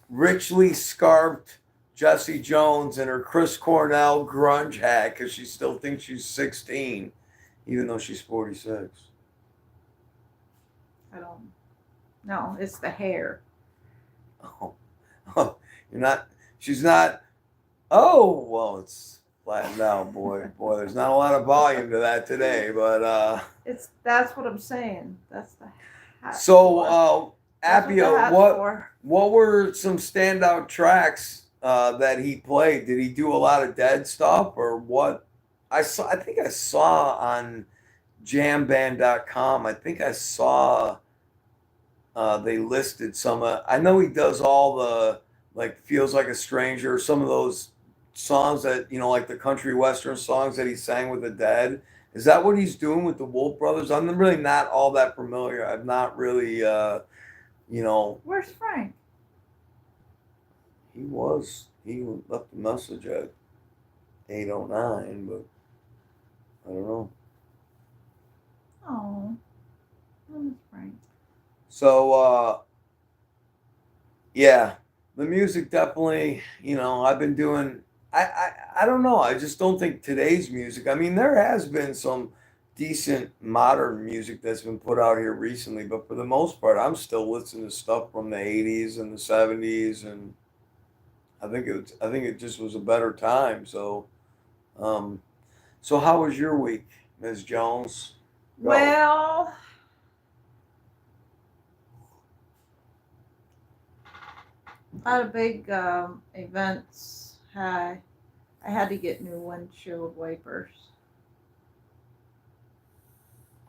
richly scarfed Jessie Jones in her Chris Cornell grunge hat because she still thinks she's 16, even though she's 46. I don't. No, it's the hair. Oh, oh, you're not. She's not. Oh, well, it's flattened out, boy. Boy, there's not a lot of volume to that today, but That's what I'm saying. That's the hat. so That's what the Appio, hat's what for. what were some standout tracks that he played? Did he do a lot of Dead stuff or what? I think I saw on jamband.com. I think I saw they listed some. I know he does all the like "Feels Like a Stranger," some of those songs that like the country western songs that he sang with the Dead. Is that what he's doing with the Wolf Brothers? I'm really not all that familiar. I've not really, Where's Frank? he left a message at 8:09, but I don't know. Oh, where's Frank? So yeah, the music definitely. I've been doing. I don't know. I just don't think today's music. I mean, there has been some decent modern music that's been put out here recently, but for the most part, I'm still listening to stuff from the '80s and the '70s, and I think it just was a better time. Um, so how was your week, Ms. Jones? Go. Well, a lot of big events. I had to get new windshield wipers.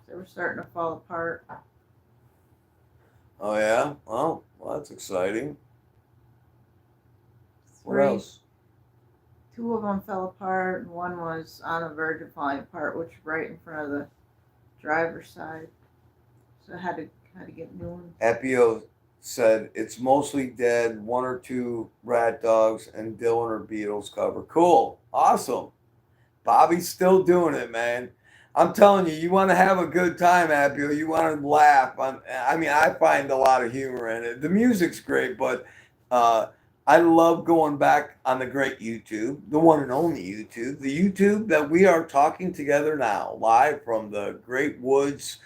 They were starting to fall apart. Oh yeah. Well, that's exciting. What Three, else? two of them fell apart, and one was on the verge of falling apart, which was right in front of the driver's side. So I had to get new ones. Epio said it's mostly dead, one or two rat dogs, and Dylan or Beatles cover. Cool, awesome. Bobby's still doing it, man. I'm telling you, you want to have a good time, Apio. You want to laugh. I mean, I find a lot of humor in it. The music's great, but uh, I love going back on the great YouTube, the one and only YouTube, the YouTube that we are talking together now, live from the great woods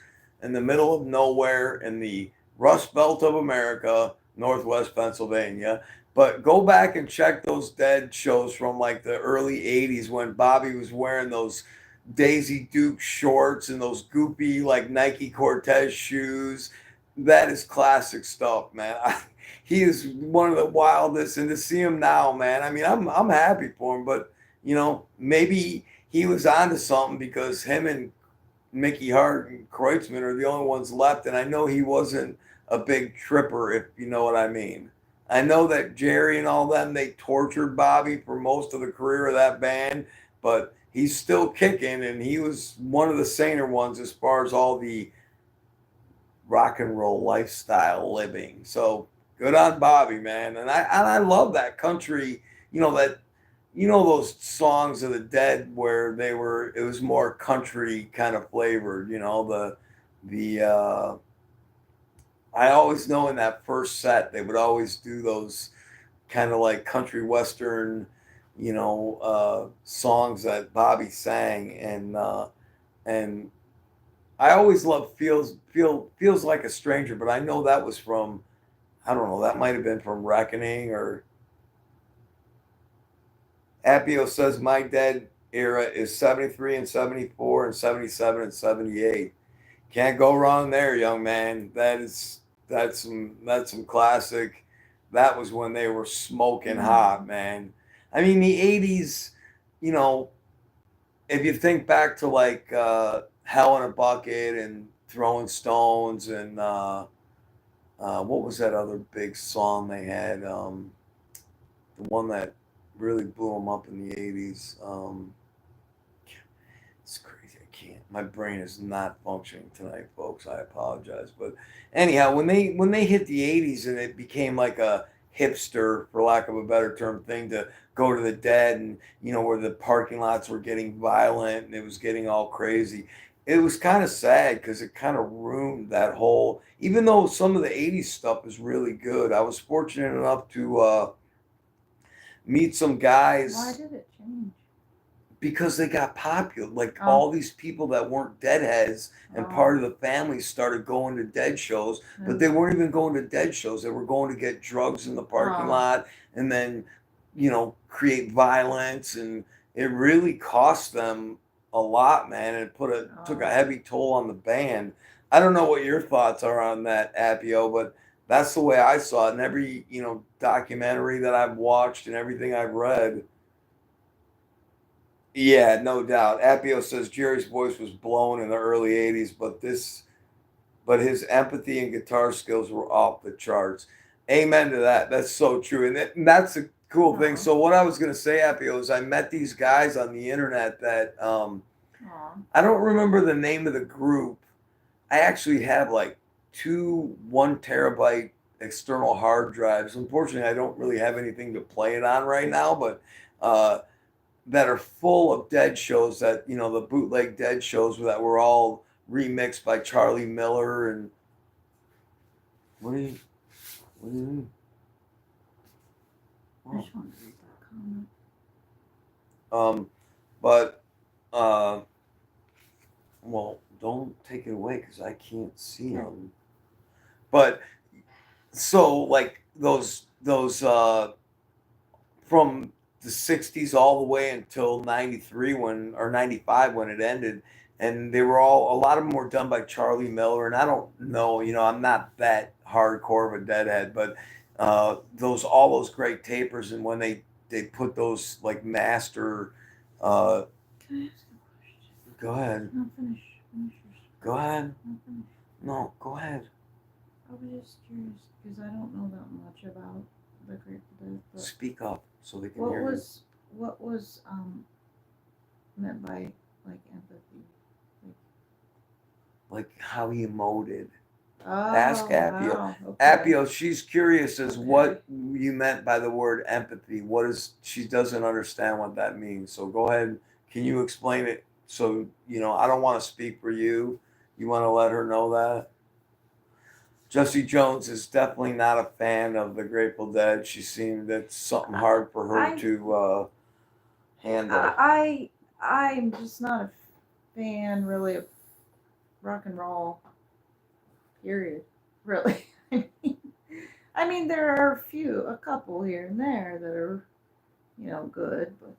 in the middle of nowhere in the Rust Belt of America, Northwest Pennsylvania. But go back and check those dead shows from like the early 80s when Bobby was wearing those Daisy Duke shorts and those goopy like Nike Cortez shoes. That is classic stuff, man. He is one of the wildest, and to see him now, man. I mean, I'm happy for him, but maybe he was onto something because him and Mickey Hart and Kreutzmann are the only ones left, and I know he wasn't a big tripper, if you know what I mean. I know that Jerry and all them they tortured Bobby for most of the career of that band, but he's still kicking, and he was one of the saner ones as far as all the rock and roll lifestyle living. So good on Bobby, man, and I love that country. That those songs of the Dead where it was more country kind of flavored. The I always know in that first set they would always do those kind of like country western, songs that Bobby sang, and I always love feels like a stranger, but I know that was from I don't know that might have been from Reckoning or Appio says my dead era is 73 and 74 and 77 and 78. Can't go wrong there, young man. That's some classic. That was when they were smoking hot, man. I mean, the 80s, you know, if you think back to like Hell in a Bucket and Throwing Stones and what was that other big song they had? The one that really blew them up in the 80s. It's crazy. I can't. My brain is not functioning tonight, folks. I apologize. But anyhow, when they hit the 80s and it became like a hipster, for lack of a better term, thing to go to the Dead and where the parking lots were getting violent and it was getting all crazy. It was kind of sad because it kind of ruined that whole. Even though some of the 80s stuff is really good, I was fortunate enough to meet some guys. Why did it change? Because they got popular. Like Oh. all these people that weren't Deadheads and part of the family started going to Dead shows, but they weren't even going to Dead shows. They were going to get drugs in the parking lot and then, create violence. And it really cost them a lot, man. And it took a heavy toll on the band. I don't know what your thoughts are on that, Appio, but that's the way I saw it. And every, documentary that I've watched and everything I've read, yeah, no doubt. Appio says Jerry's voice was blown in the early '80s, but his empathy and guitar skills were off the charts. Amen to that. That's so true, and that's a cool thing. So what I was gonna say, Appio, is I met these guys on the internet that I don't remember the name of the group. I actually have like two 1 terabyte external hard drives. Unfortunately, I don't really have anything to play it on right now, but. That are full of Dead shows that the bootleg Dead shows that were all remixed by Charlie Miller and what do you mean? I just wanted to read that comment. But well, don't take it away because I can't see them. But so like those from the 60s all the way until 93 or 95 when it ended, and they were a lot of them were done by Charlie Miller, and I don't know, I'm not that hardcore of a Deadhead, but all those great tapers, and when they put those like master Can I ask a question? Go ahead. No, finish your Go ahead. No, finish. No, go ahead. I was just curious because I don't know that much about the Grateful Dead. But Speak up so they can what hear was what was meant by like empathy? Like how he emoted. Ask Oh Appio. wow. Okay. Appio, she's curious as Okay. what you meant by the word empathy. What is she doesn't understand what that means. So go ahead. Can you explain it? So I don't want to speak for you. You want to let her know that. Jesse Jones is definitely not a fan of the Grateful Dead. She seemed that's something hard for her I to handle. I I'm just not a fan really of rock and roll. Period. Really. I mean, there are a couple here and there that are, good, but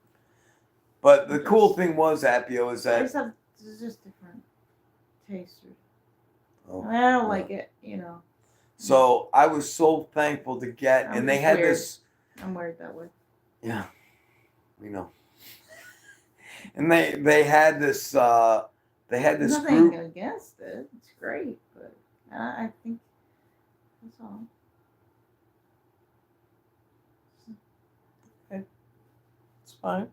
But I the cool just thing was, Appio, is I just that have it's just different tastes. oh, I mean, I don't yeah. like it. So I was so thankful to get, I'm and they just had weird. this. I'm weird that way. Yeah, we know. And they had this Nothing group. against it. It's great, but I think that's all. It's fine.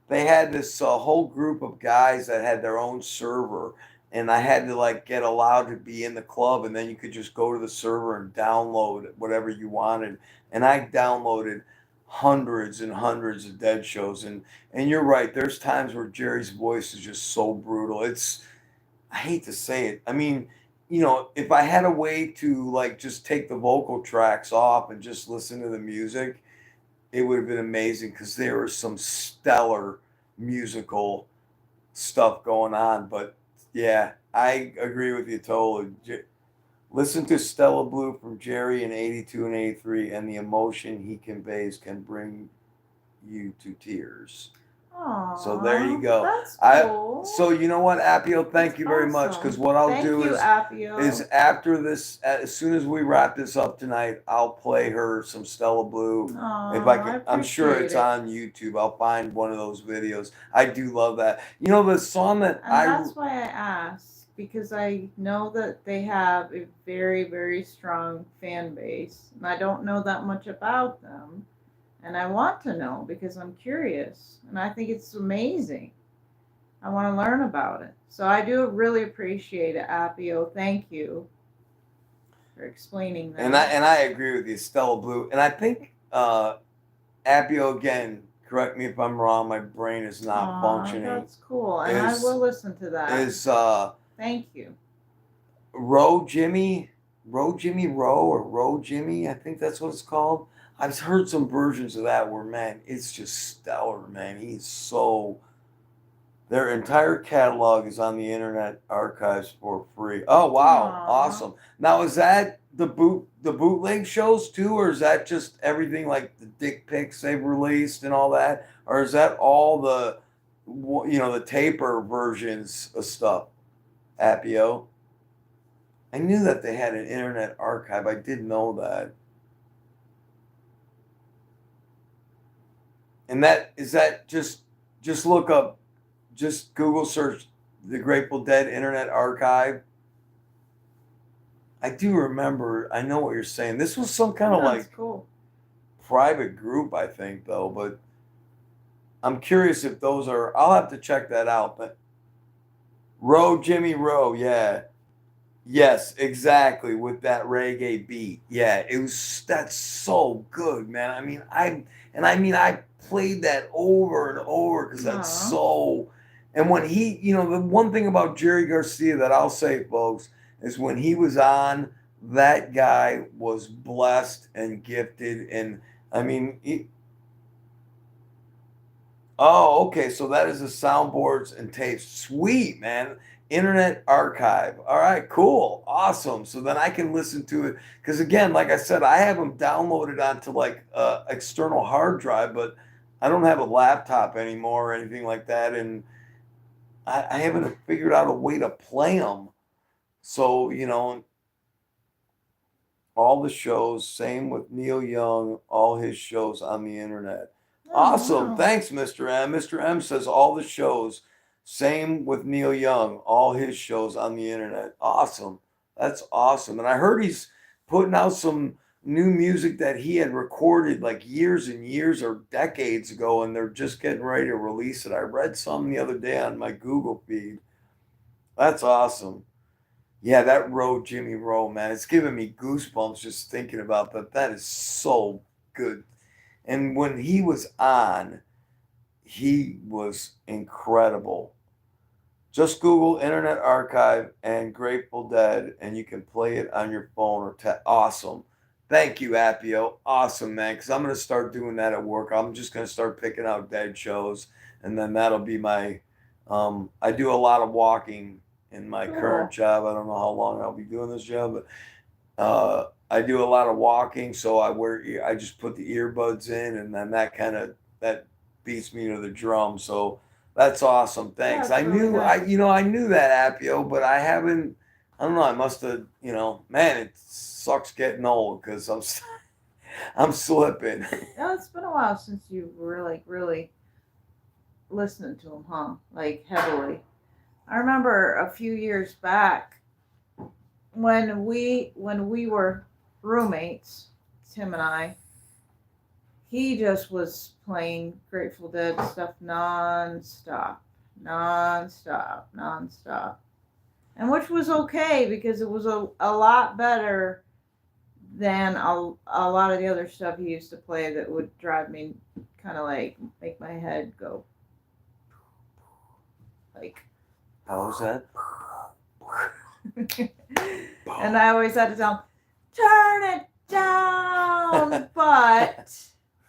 They had this whole group of guys that had their own server, and I had to like get allowed to be in the club, and then you could just go to the server and download whatever you wanted. And I downloaded hundreds and hundreds of Dead shows, and you're right. There's times where Jerry's voice is just so brutal. It's I hate to say it. I mean, if I had a way to like just take the vocal tracks off and just listen to the music, it would have been amazing because there was some stellar musical stuff going on. But yeah, I agree with you totally. Listen to Stella Blue from Jerry in 82 and 83, and the emotion he conveys can bring you to tears. So there you Aw, go. that's I cool. so you know what, Appio, That's thank you very much. Because awesome. what I'll Thank do you, is Appio. after this, as soon as we wrap this up tonight, I'll play her some Stella Blue. If I Aw, I can, I'm sure appreciate it's it. on YouTube. I'll find one of those videos. I do love that. The song that And that's why I ask, because I know that they have a very, very strong fan base, and I don't know that much about them, and I want to know because I'm curious, and I think it's amazing. I want to learn about it. So I do really appreciate it, Appio. Thank you for explaining and I that. and I agree with you, Stella Blue. And I think Appio again. Correct me if I'm wrong. My brain is not Aw, functioning. that's cool, and I Is will listen to that. is Thank you. Row Jimmy, Row Jimmy Row or Row Jimmy. I think that's what it's called. I've heard some versions of that where man, it's just stellar, man. He's so their entire catalog is on the Internet Archives for free. Oh wow, Aw. awesome. Now is that the bootleg shows too, or is that just everything like the dick pics they've released and all that, or is that all the taper versions of stuff? Appio. I knew that they had an Internet Archive. I did know that. And that is that just look up, just Google search the Grateful Dead Internet Archive. I do remember. I know what you're saying. This was some kind of That's like cool. private group, I think, though. But I'm curious if those are. I'll have to check that out. But Row Jimmy Row, yeah, yes, exactly. With that reggae beat, yeah, it was. That's so good, man. I played that over and over because that's Aw. so. And when the one thing about Jerry Garcia that I'll say, folks, is when he was on, that guy was blessed and gifted. And I mean, oh, okay. So that is the soundboards and tapes. Sweet, man. Internet Archive. All right, cool. Awesome. So then I can listen to it. Because again, like I said, I have them downloaded onto like external hard drive, but I don't have a laptop anymore or anything like that. And I haven't figured out a way to play them. So, all the shows, same with Neil Young, all his shows on the internet. Oh Awesome. wow. Thanks, Mr. M. Mr. M says all the shows, same with Neil Young, all his shows on the internet. Awesome. That's awesome. And I heard he's putting out some new music that he had recorded like years and years or decades ago, and they're just getting ready to release it. I read some the other day on my Google feed. That's awesome. Yeah, that Road Jimmy Rowe, man, it's giving me goosebumps just thinking about that. That is so good. And when he was on, he was incredible. Just Google Internet Archive and Grateful Dead, and you can play it on your phone or awesome. Thank you, Appio. Awesome, man. Because I'm gonna start doing that at work. I'm just gonna start picking out Dead shows, and then that'll be my. I do a lot of walking in my current Cool. job. I don't know how long I'll be doing this job, but I do a lot of walking, so I just put the earbuds in, and then that beats me to the drum. So that's awesome. Yeah, Thanks. it's really nice. I knew that Appio, but I haven't. I don't know. I must have. Man, it sucks getting old because I'm slipping. Yeah, it's been a while since you were like really listening to him, huh? Like heavily. I remember a few years back when we were roommates, Tim and I. He just was playing Grateful Dead stuff non-stop, non-stop, non-stop. And which was okay because it was a lot better than a lot of the other stuff he used to play that would drive me kind of like make my head go like. How was that? And I always had to tell him, turn it down. But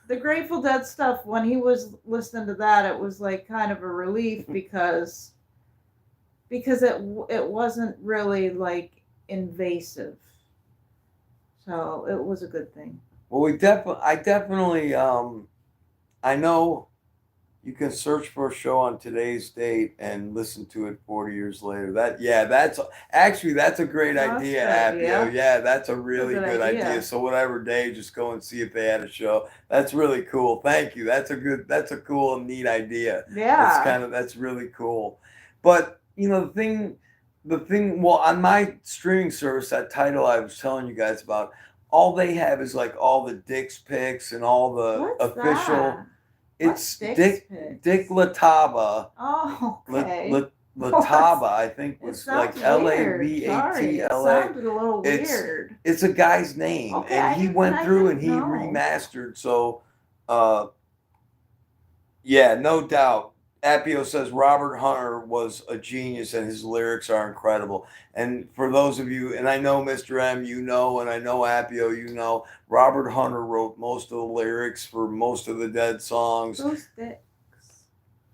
the Grateful Dead stuff, when he was listening to that, it was like kind of a relief because it wasn't really like invasive. So it was a good thing. Well, I definitely, I know you can search for a show on today's date and listen to it 40 years later. That's a great Well, that's a idea, good Appio. idea. Yeah, that's a That's a really good good idea. idea. So whatever day, just go and see if they had a show. That's really cool. Thank you. That's a cool and neat idea. Yeah. That's really cool. But the thing, well, on my streaming service, that title I was telling you guys about, all they have is like all the Dick's picks and all the What's official. that? What's It's Dick's Dick Pics? Lataba. Oh, okay. What's, Lataba, I think, it was like sounds weird. Sorry, it Latla. sounded a little It's weird. it's a guy's name, Okay, and I he didn't went I through and didn't he know. remastered. So, uh, yeah, no doubt. Appio says Robert Hunter was a genius and his lyrics are incredible. And for those of you, and I know Mr. M, and I know Appio, Robert Hunter wrote most of the lyrics for most of the Dead songs. Who's Dicks?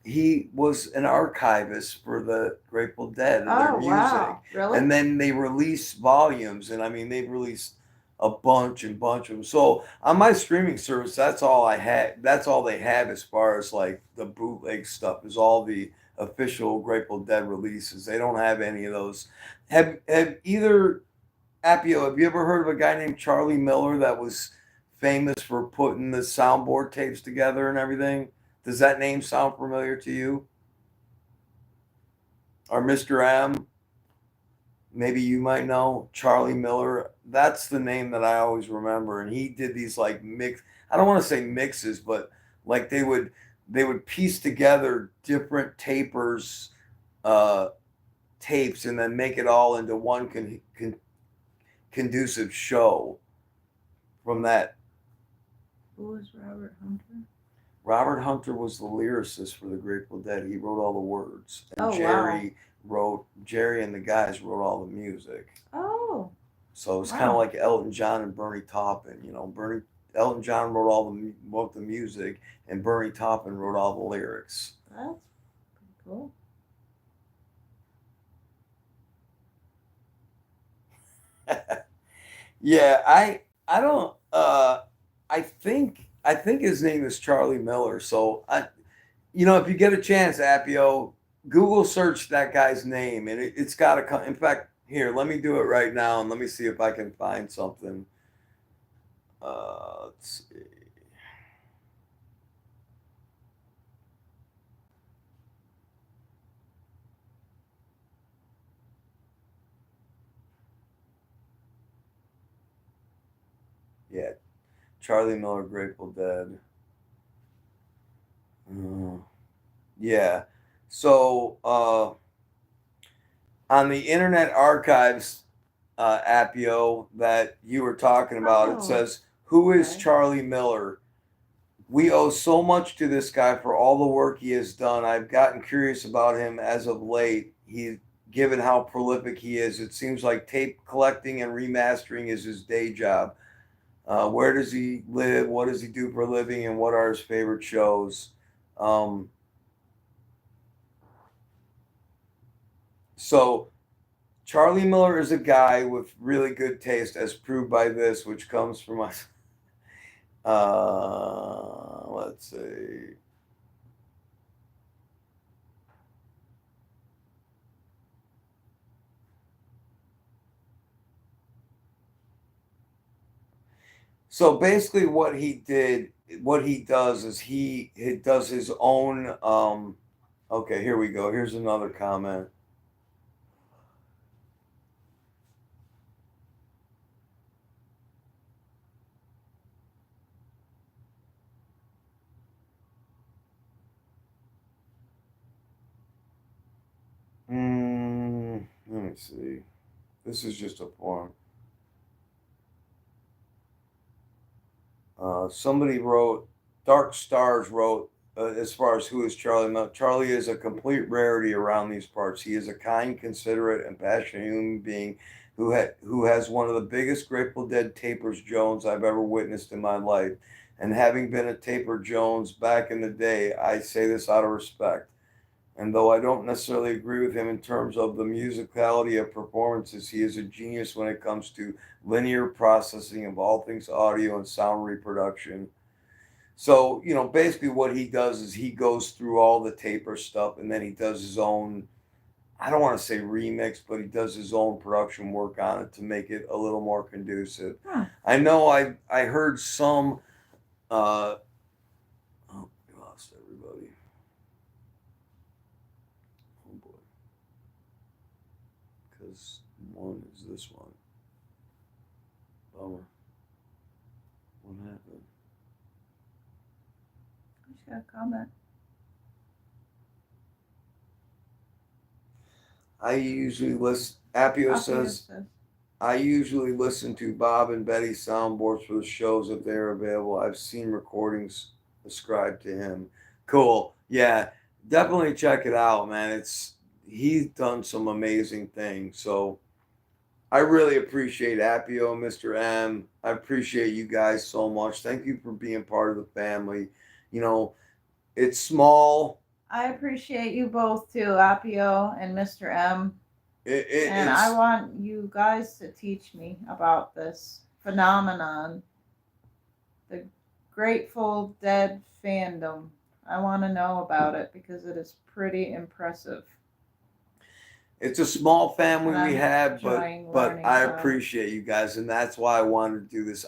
He was an archivist for the Grateful Dead and their Oh music. wow, really? And then they released volumes, and I mean, they've released a bunch and bunch of them. So on my streaming service, that's all I had. That's all they have as far as like the bootleg stuff is all the official Grateful Dead releases. They don't have any of those. Have either Appio? Have you ever heard of a guy named Charlie Miller that was famous for putting the soundboard tapes together and everything? Does that name sound familiar to you? Or Mr. M? Maybe you might know Charlie Miller. That's the name that I always remember. And he did these like mix. I don't want to say mixes, but like they would piece together different uh, tapes, and then make it all into one conducive show from that. Who was Robert Hunter? Robert Hunter was the lyricist for the Grateful Dead. He wrote all the words, and Oh wow. Jerry and the guys wrote all the music. Oh So it's kind of wow. like Elton John and Bernie Taupin. Elton John wrote the music, and Bernie Taupin wrote all the lyrics. That's pretty cool. Yeah, I don't. I think his name is Charlie Miller. So if you get a chance, Appio, Google search that guy's name, and it's got to come. In fact, here, let me do it right now, and let me see if I can find something. Let's see. Charlie Miller, Grateful Dead. Yeah. So on the Internet Archives Appio that you were talking about, it Oh, says, "Who is okay. Charlie Miller? We owe so much to this guy for all the work he has done. I've gotten curious about him as of late. Given how prolific he is, it seems like tape collecting and remastering is his day job. Where does he live? What does he do for a living? And what are his favorite shows?" Um, so Charlie Miller is a guy with really good taste, as proved by this, which comes from us. Let's see. So basically, what he does is he does his own. Okay, here we go. Here's another comment. Let me see. This is just a form. Somebody wrote, Dark Stars wrote, as far as who is Charlie Miller. Charlie is a complete rarity around these parts. He is a kind, considerate, and passionate human being who has one of the biggest Grateful Dead Tapers Jones I've ever witnessed in my life. And having been a Taper Jones back in the day, I say this out of respect. And though I don't necessarily agree with him in terms of the musicality of performances, he is a genius when it comes to linear processing of all things audio and sound reproduction. So, basically what he does is he goes through all the taper stuff and then he does his own, I don't want to say remix, but he does his own production work on it to make it a little more conducive. I know I heard some, oh, we lost everybody. Oh boy. Because one is this one. Bummer. What happened? I just got a comment. I usually listen. Appio says, I usually listen to Bob and Betty soundboards for the shows if they're available. I've seen recordings ascribed to him. Cool. Yeah, definitely check it out, man. He's done some amazing things. So I really appreciate Appio, Mr. M. I appreciate you guys so much. Thank you for being part of the family. You know, it's small. I appreciate you both too, Apio and Mr. M. And I It's want you guys to teach me about this phenomenon, the Grateful Dead fandom. I want to know about it because it is pretty impressive. it's a small And family we I'm have, enjoying but learning I about it. appreciate you guys, and that's why I wanted to do this.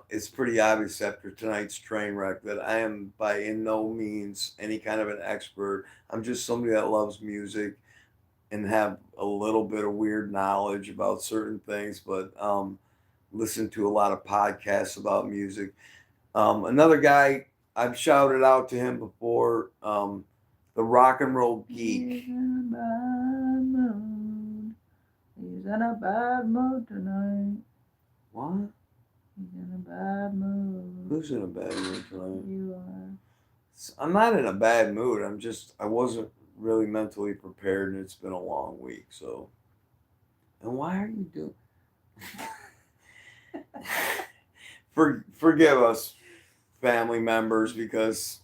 It's pretty obvious after tonight's train wreck that I am by in no means any kind of an expert. I'm just somebody that loves music and have a little bit of weird knowledge about certain things, but listen to a lot of podcasts about music. Another guy, I've shouted out to him before, the Rock and Roll He's Geek. in a bad mood. He's in a bad mood tonight. What? He's in a bad mood. Who's in a bad mood tonight? You are. I'm not in a bad mood. I wasn't really mentally prepared, and it's been a long week. So, and why are you doing? Forgive us, family members, because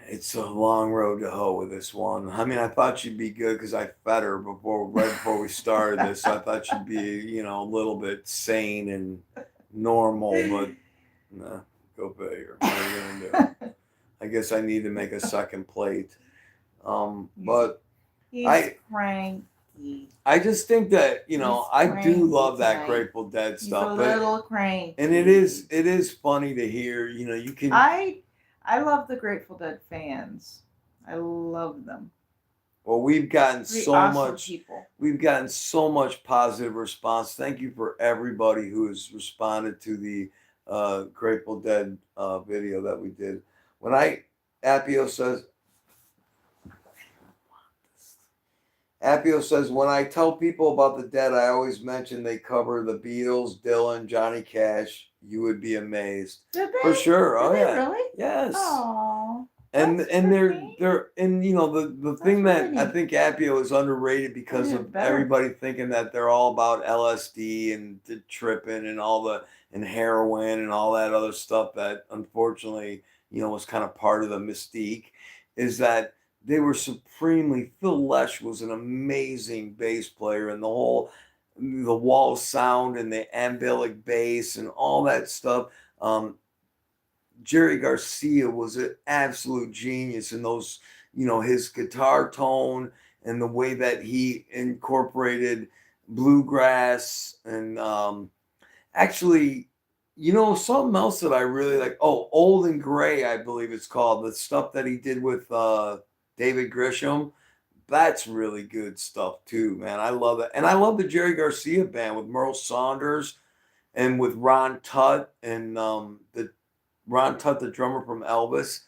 it's a long road to hoe with this one. I mean, I thought she'd be good because I fed her right before we started this. So I thought she'd be, a little bit sane and normal, but nah, go figure. What are you gonna do? I guess I need to make a second plate. But He's I cranky. I just think that He's I do cranky love that tonight. Grateful Dead He's a stuff, little cranky. and it is funny to hear. You can. I love the Grateful Dead fans. I love them. Well, we've gotten Three so awesome much. people. We've gotten so much positive response. Thank you for everybody who has responded to the Grateful Dead video that we did. When Appio says, Appio says, when I tell people about the Dead, I always mention they cover the Beatles, Dylan, Johnny Cash. You would be amazed. Did they? For sure. Did Oh they yeah. really? Yes. Oh. And That's and pretty. they're and you know the thing That's that really I neat. think Appio is underrated because They of did better. everybody thinking that they're all about LSD and the tripping and all the and heroin and all that other stuff that unfortunately was kind of part of the mystique is that they were supremely. Phil Lesh was an amazing bass player, and the wall sound and the ambient bass and all that stuff. Jerry Garcia was an absolute genius in those, his guitar tone and the way that he incorporated bluegrass and actually, something else that I really like. Oh, Old and Gray, I believe it's called. The stuff that he did with David Grisham. That's really good stuff too, man. I love it. And I love the Jerry Garcia band with Merle Saunders and with Ron Tutt and the Ron Tutt, the drummer from Elvis.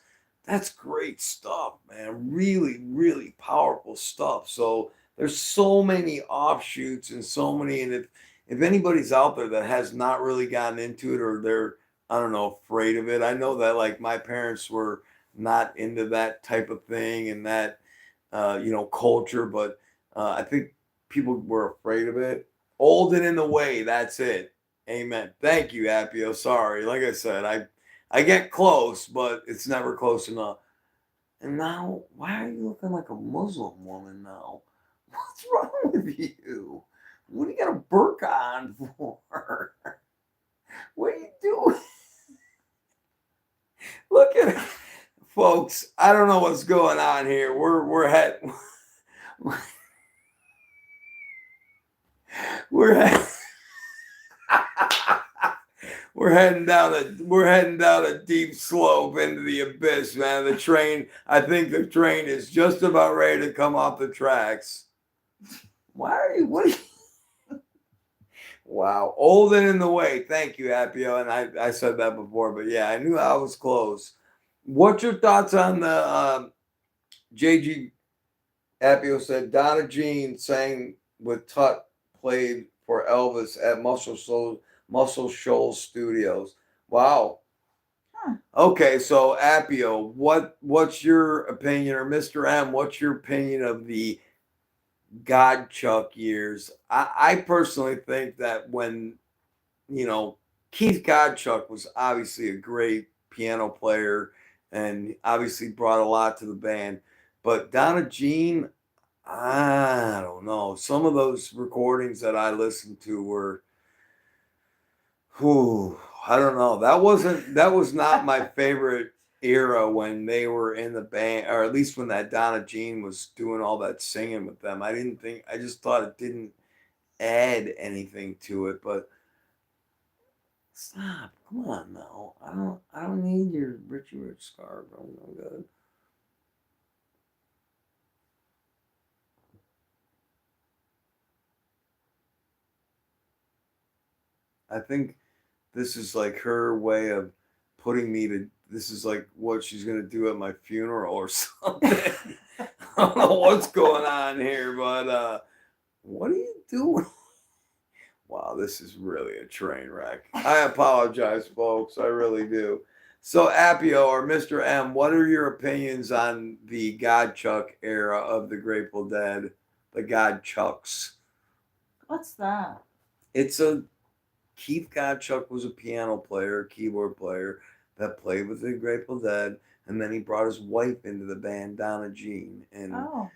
That's great stuff, man. Really, really powerful stuff. So there's so many offshoots and so many. And if anybody's out there that has not really gotten into it or they're, I don't know, afraid of it, I know that like my parents were not into that type of thing and that culture, but I think people were afraid of it. Old and in the way. That's it. Amen. Thank you, Appio. Sorry. Like I said, I get close, but it's never close enough. And now, why are you looking like a Muslim woman now? What's wrong with you? What do you got a burqa on for? What are you doing? Look at it. Folks, I don't know what's going on here. We're we're we're heading down a deep slope into the abyss, man. I think the train is just about ready to come off the tracks. Why are you? What are you? Wow, old and in the way. Thank you, Appio. And I said that before, but yeah, I knew I was close. What's your thoughts on the JG? Appio said Donna Jean sang with Tut played for Elvis at Muscle Shoals Studios. Wow. Huh. Okay, so Appio, what's your opinion, or Mr. M? What's your opinion of the Godchuck years? I personally think that when Keith Godchuck was obviously a great piano player and obviously brought a lot to the band, but Donna Jean, I don't know. Some of those recordings that I listened to were, whew, I don't know. That was not my favorite era when they were in the band, or at least when that Donna Jean was doing all that singing with them. I just thought it didn't add anything to it, but stop. Come on now. I don't need your Richie Rich scarf. I'm good. I think this is like her way of putting me to. This is like what she's gonna do at my funeral or something. I don't know what's going on here, but what are you doing? Wow, this is really a train wreck. I apologize, folks. I really do. So, Appio or Mr. M, what are your opinions on the Godchuck era of the Grateful Dead? The Godchucks. What's that? It's a Keith Godchuck was a piano player, keyboard player that played with the Grateful Dead, and then he brought his wife into the band, Donna Jean, and Oh.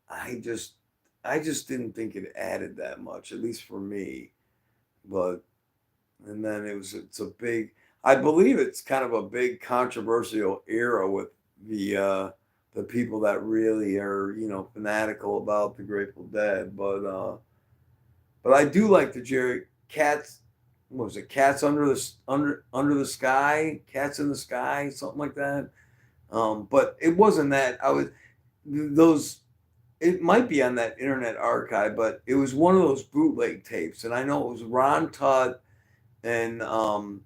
I just I just didn't think it added that much, at least for me. But and then it's a big, I believe it's kind of a big controversial era with the people that really are fanatical about the Grateful Dead. But I do like the Jerry Cats. What was it? Cats under the sky, Cats in the sky, something like that. But it wasn't that. I was those. it might be on that Internet Archive, but it was one of those bootleg tapes, and I know it was Ron Tutt and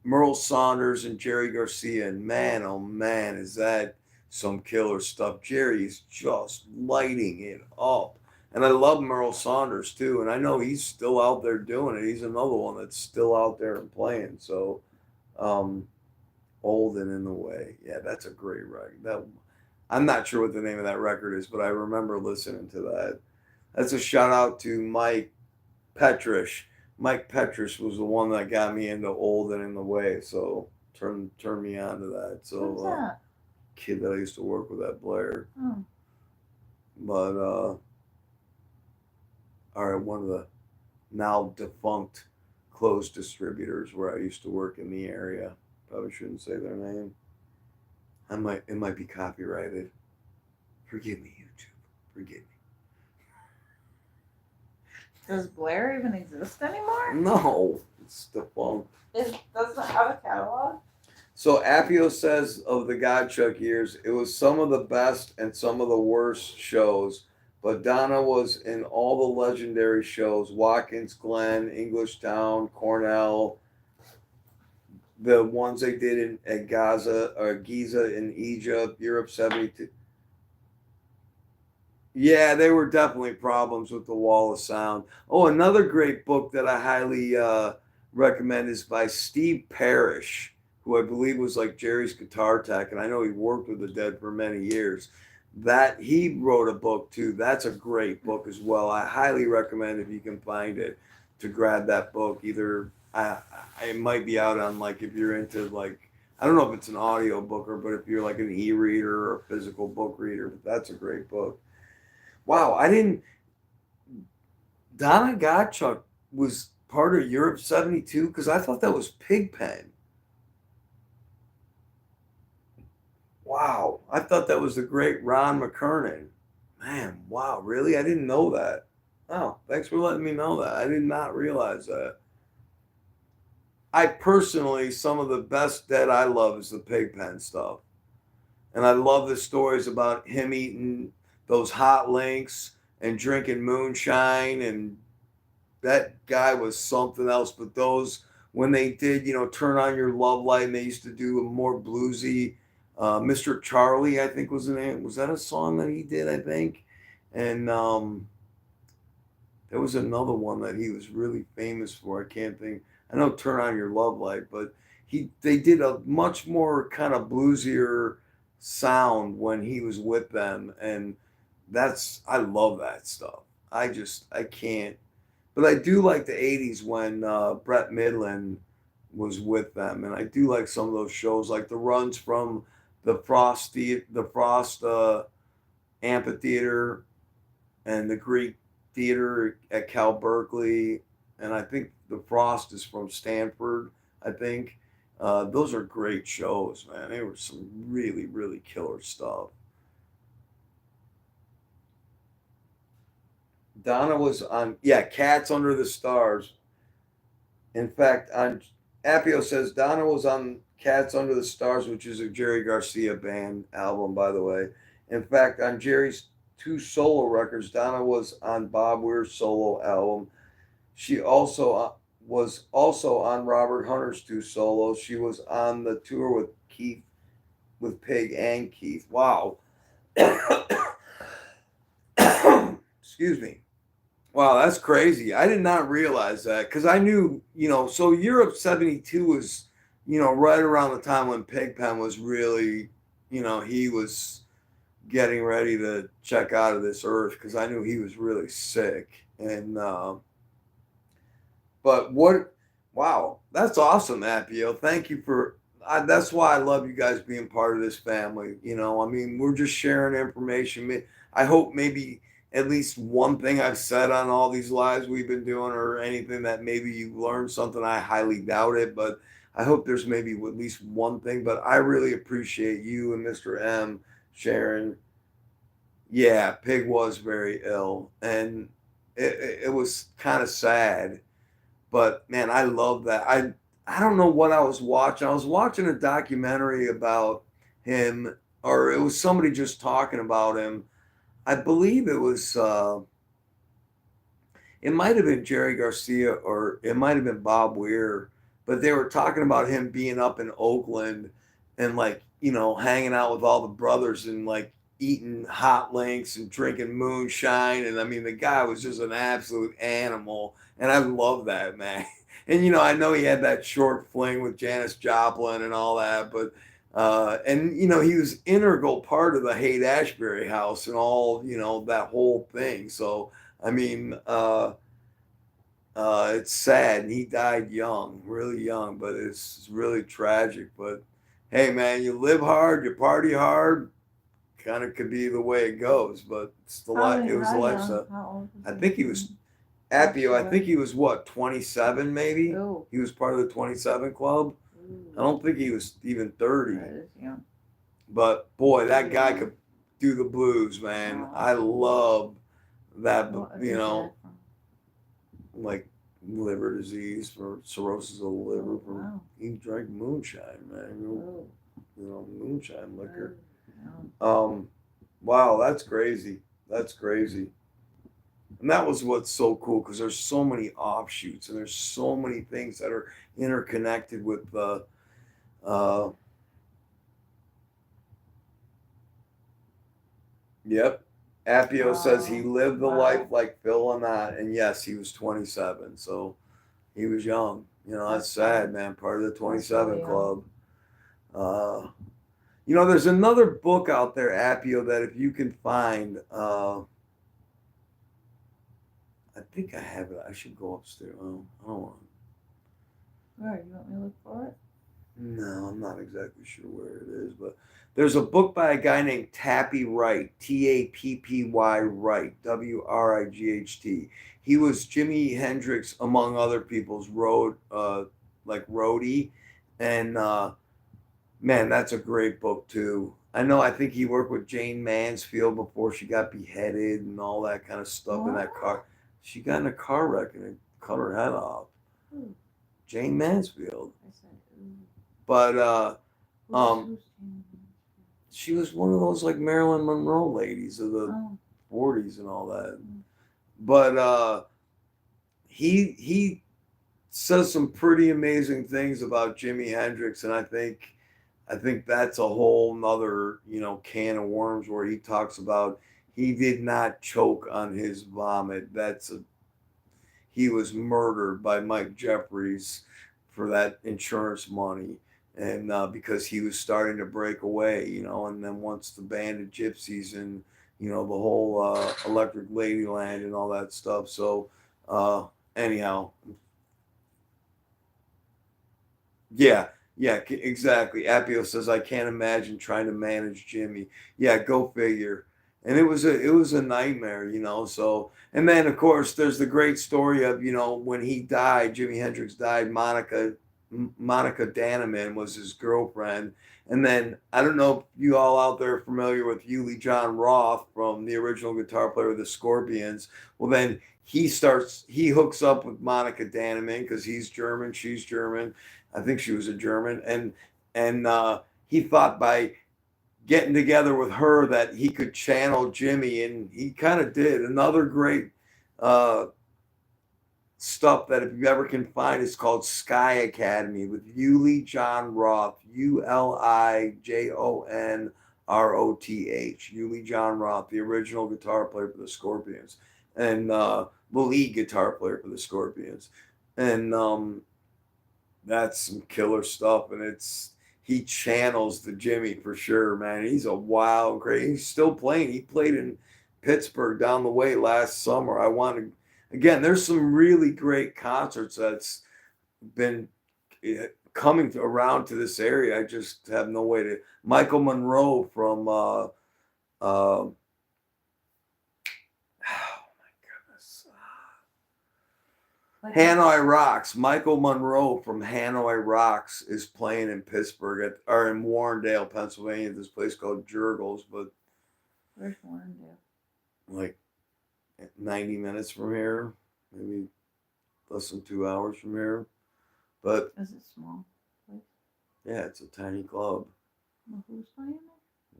Merle Saunders and Jerry Garcia, and man, oh man, is that some killer stuff. Jerry's just lighting it up. And I love Merle Saunders too, and I know he's still out there doing it. He's another one that's still out there and playing. So, um, Old and in the Way, yeah, that's a great record. That I'm not sure what the name of that record is, but I remember listening to that. That's a shout out to Mike Petrish. Mike Petrish was the one that got me into Old and in the Way, so turn me on to that. Who's So that? kid that I used to work with at Blair, Oh, but all right, one of the now defunct closed distributors where I used to work in the area. Probably shouldn't say their name. It might be copyrighted. Forgive me, YouTube. Forgive me. does Blair even exist anymore? No, it's defunct. It doesn't have a catalog. So Appio says of the Godchuck years, it was some of the best and some of the worst shows. But Donna was in all the legendary shows: Watkins Glen, Englishtown, Cornell, the ones they did in at Gaza or Giza in Egypt, Europe '72. Yeah, there were definitely problems with the Wall of Sound. Oh, another great book that I highly recommend is by Steve Parrish, who I believe was like Jerry's guitar tech, and I know he worked with the Dead for many years. That he wrote a book too. That's a great book as well. I highly recommend if you can find it to grab that book. Either it might be out on like if you're into like I don't know if it's an audio booker, but if you're like an e-reader or a physical book reader, but that's a great book. Wow, I didn't. Donna Gottschalk was part of Europe '72 because I thought that was Pigpen. Wow, I thought that was the great Ron McKernan. Man, wow, really? I didn't know that. Oh, thanks for letting me know that. I did not realize that. I personally, some of the best Dead I love is the Pigpen stuff. And I love the stories about him eating those hot links and drinking moonshine. And that guy was something else. But those, when they did, Turn On Your Love Light, and they used to do a more bluesy, Mr. Charlie, I think was the name. Was that a song that he did, I think? And there was another one that he was really famous for. I can't think. I know Turn On Your Love Light, but they did a much more kind of bluesier sound when he was with them, and I love that stuff. I can't, but I do like the '80s when Brett Midland was with them, and I do like some of those shows, like the runs from the Frost Amphitheater and the Greek Theater at Cal Berkeley, and I think the Frost is from Stanford. I think those are great shows, man. They were some really, really killer stuff. Donna was on, yeah, Cats Under the Stars. In fact, on Appio says Donna was on Cats Under the Stars, which is a Jerry Garcia band album, by the way. In fact, on Jerry's two solo records, Donna was on Bob Weir's solo album. She was also on Robert Hunter's two solos. She was on the tour with Keith, with Pig and Keith. Wow. Excuse me. Wow, that's crazy. I did not realize that because I knew, so Europe '72 was, right around the time when Pigpen was really, he was getting ready to check out of this earth because I knew he was really sick. And, but wow, that's awesome, Appio. Thank you that's why I love you guys being part of this family. I mean, we're just sharing information. I hope maybe at least one thing I've said on all these lives we've been doing or anything that maybe you learned something. I highly doubt it, but I hope there's maybe at least one thing. But I really appreciate you and Mr. M sharing. Yeah, Pig was very ill, and it was kind of sad. But man, I love that. I don't know what I was watching. I was watching a documentary about him, or it was somebody just talking about him. I believe it was. It might have been Jerry Garcia or it might have been Bob Weir, but they were talking about him being up in Oakland and like, hanging out with all the brothers and like eating hot links and drinking moonshine. And I mean, the guy was just an absolute animal. And I love that, man. And, I know he had that short fling with Janis Joplin and all that, but, and, he was integral part of the Haight Ashbury house and all, that whole thing. So, I mean, it's sad, and he died young, really young, but it's really tragic. But hey, man, you live hard, you party hard, kind of could be the way it goes. But it's the life. It was the How young? lifestyle. How old was I he? think he was Passed Appio. I away? think he was what 27, maybe. Oh, He was part of the 27 club. I ooh, don't think he was even 30. that is young. But boy, that guy could do the blues, man. Wow. I love that. What is he died from? Like liver disease for cirrhosis of the liver Oh, from wow. he drank moonshine, man. Oh, Moonshine liquor. yeah. Wow, that's crazy. That's crazy. And that was what's so cool because there's so many offshoots and there's so many things that are interconnected with the yep. Appio says he lived the Wow. life like Phil Lynott, and yes, he was 27, so he was young. That's sad, man. Part of the 27 really club. There's another book out there, Appio, that if you can find, I think I have it. I should go upstairs. Oh, I don't want. Where? You want me to look for it? No, I'm not exactly sure where it is, but there's a book by a guy named Tappy Wright, Tappy Wright, Wright. He was Jimi Hendrix, among other people's roadie, and man, that's a great book too. I think he worked with Jane Mansfield before she got beheaded and all that kind of stuff in that car. She got in a car wreck and it cut her head off. Ooh. Jane Mansfield. I said, ooh. But Who's she was one of those like Marilyn Monroe ladies of the oh. 40s and all that. But he says some pretty amazing things about Jimi Hendrix, and I think that's a whole nother can of worms where he talks about he did not choke on his vomit. He was murdered by Mike Jeffries for that insurance money. And because he was starting to break away, and then once the band of gypsies and the whole Electric Ladyland and all that stuff. So anyhow, yeah, exactly. Appio says I can't imagine trying to manage Jimmy. Yeah, go figure. And it was a nightmare. So and then of course there's the great story of when he died, Jimi Hendrix died. Monica Danneman was his girlfriend. And then I don't know if you all out there are familiar with Uli John Roth from the original guitar player of the Scorpions. Well, then he hooks up with Monica Danneman because he's German, she's German. I think she was a German, and he thought by getting together with her that he could channel Jimmy, and he kind of did. Another great uh, stuff that if you ever can find is called Sky Academy with Uli John Roth, ULIJONROTH, Uli John Roth, the original guitar player for the Scorpions, and the lead guitar player for the Scorpions, and that's some killer stuff, and he channels the Jimmy for sure, man. He's a wild, great. He's still playing. He played in Pittsburgh down the way last summer. Again, there's some really great concerts that's been coming around to this area. I just have no way to. Michael Monroe from oh my goodness, Hanoi Rocks. Michael Monroe from Hanoi Rocks is playing in Pittsburgh or in Warrendale, Pennsylvania. This place called Jurgles, but Where's Warrendale? Like 90 minutes from here, maybe less than 2 hours from here. But is it small? Place? Yeah, it's a tiny club. Well, who's playing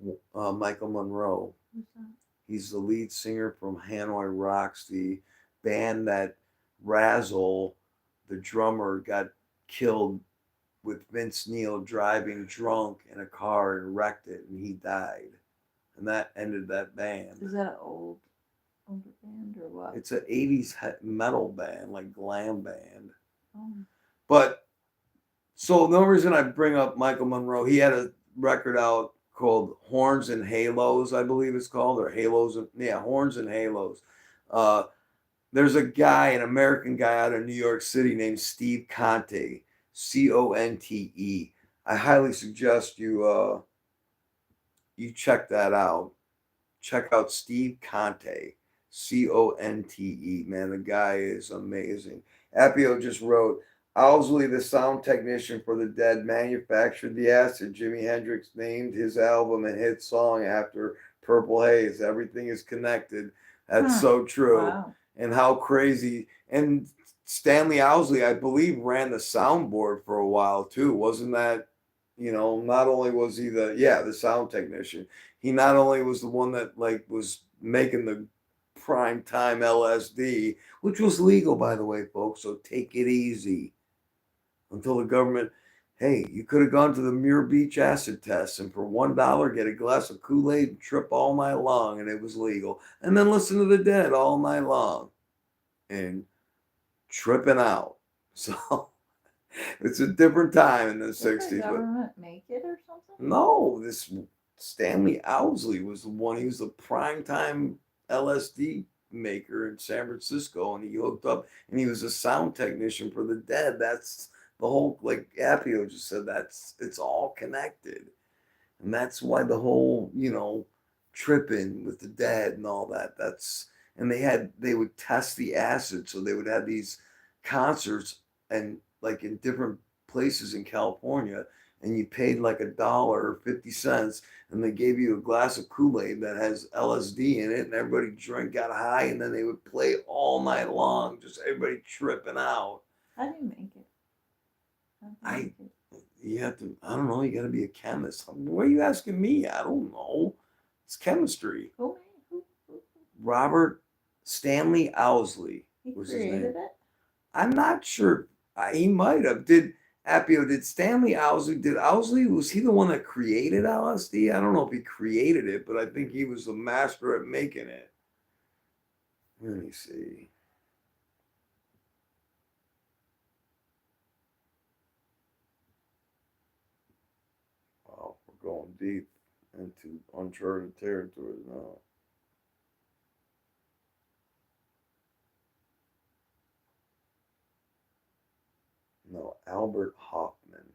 it? Michael Monroe. Who's that? He's the lead singer from Hanoi Rocks, the band that Razzle, the drummer, got killed with Vince Neil driving drunk in a car and wrecked it, and he died. And that ended that band. Is that an older band or what? It's an 80s metal band, like glam band. Oh. But so the only reason I bring up Michael Monroe, he had a record out called Horns and Halos, I believe it's called, or Halos. Yeah, Horns and Halos. Uh, there's a guy, an American guy out of New York City named Steve Conte, Conte. I highly suggest you check that out. Check out Steve Conte, Conte. Man, the guy is amazing. Appio just wrote, Owsley, the sound technician for the Dead, manufactured the acid. Jimi Hendrix named his album and hit song after Purple Haze. Everything is connected. That's so true. Wow. And how crazy. And Stanley Owsley, I believe, ran the soundboard for a while too. Wasn't that, not only was he the sound technician, he not only was the one that like was making the prime time LSD, which was legal by the way, folks, so take it easy until the government, hey, you could have gone to the Muir Beach acid test and for $1 get a glass of Kool-Aid and trip all night long and it was legal. And then listen to the Dead all night long and tripping out. So it's a different time in the 60s. Did the government make it or something? No, this Stanley Owsley was the one. He was the primetime LSD maker in San Francisco, and he hooked up, and he was a sound technician for the Dead. That's the whole, like Appio just said, it's all connected, and that's why the whole, tripping with the Dead and all that. And they would test the acid, so they would have these concerts and like in different places in California, and you paid like $1 or 50 cents, and they gave you a glass of Kool-Aid that has LSD in it, and everybody got high, and then they would play all night long, just everybody tripping out. How do you make it? You have to, I don't know, you got to be a chemist. Why are you asking me? I don't know. It's chemistry. Who? Robert Stanley Owsley was his name. He created it? I'm not sure. He might have. Did Stanley Owsley, was he the one that created LSD? I don't know if he created it, but I think he was the master at making it. Let me see. Wow, we're going deep into uncharted territory now. No, Albert Hoffman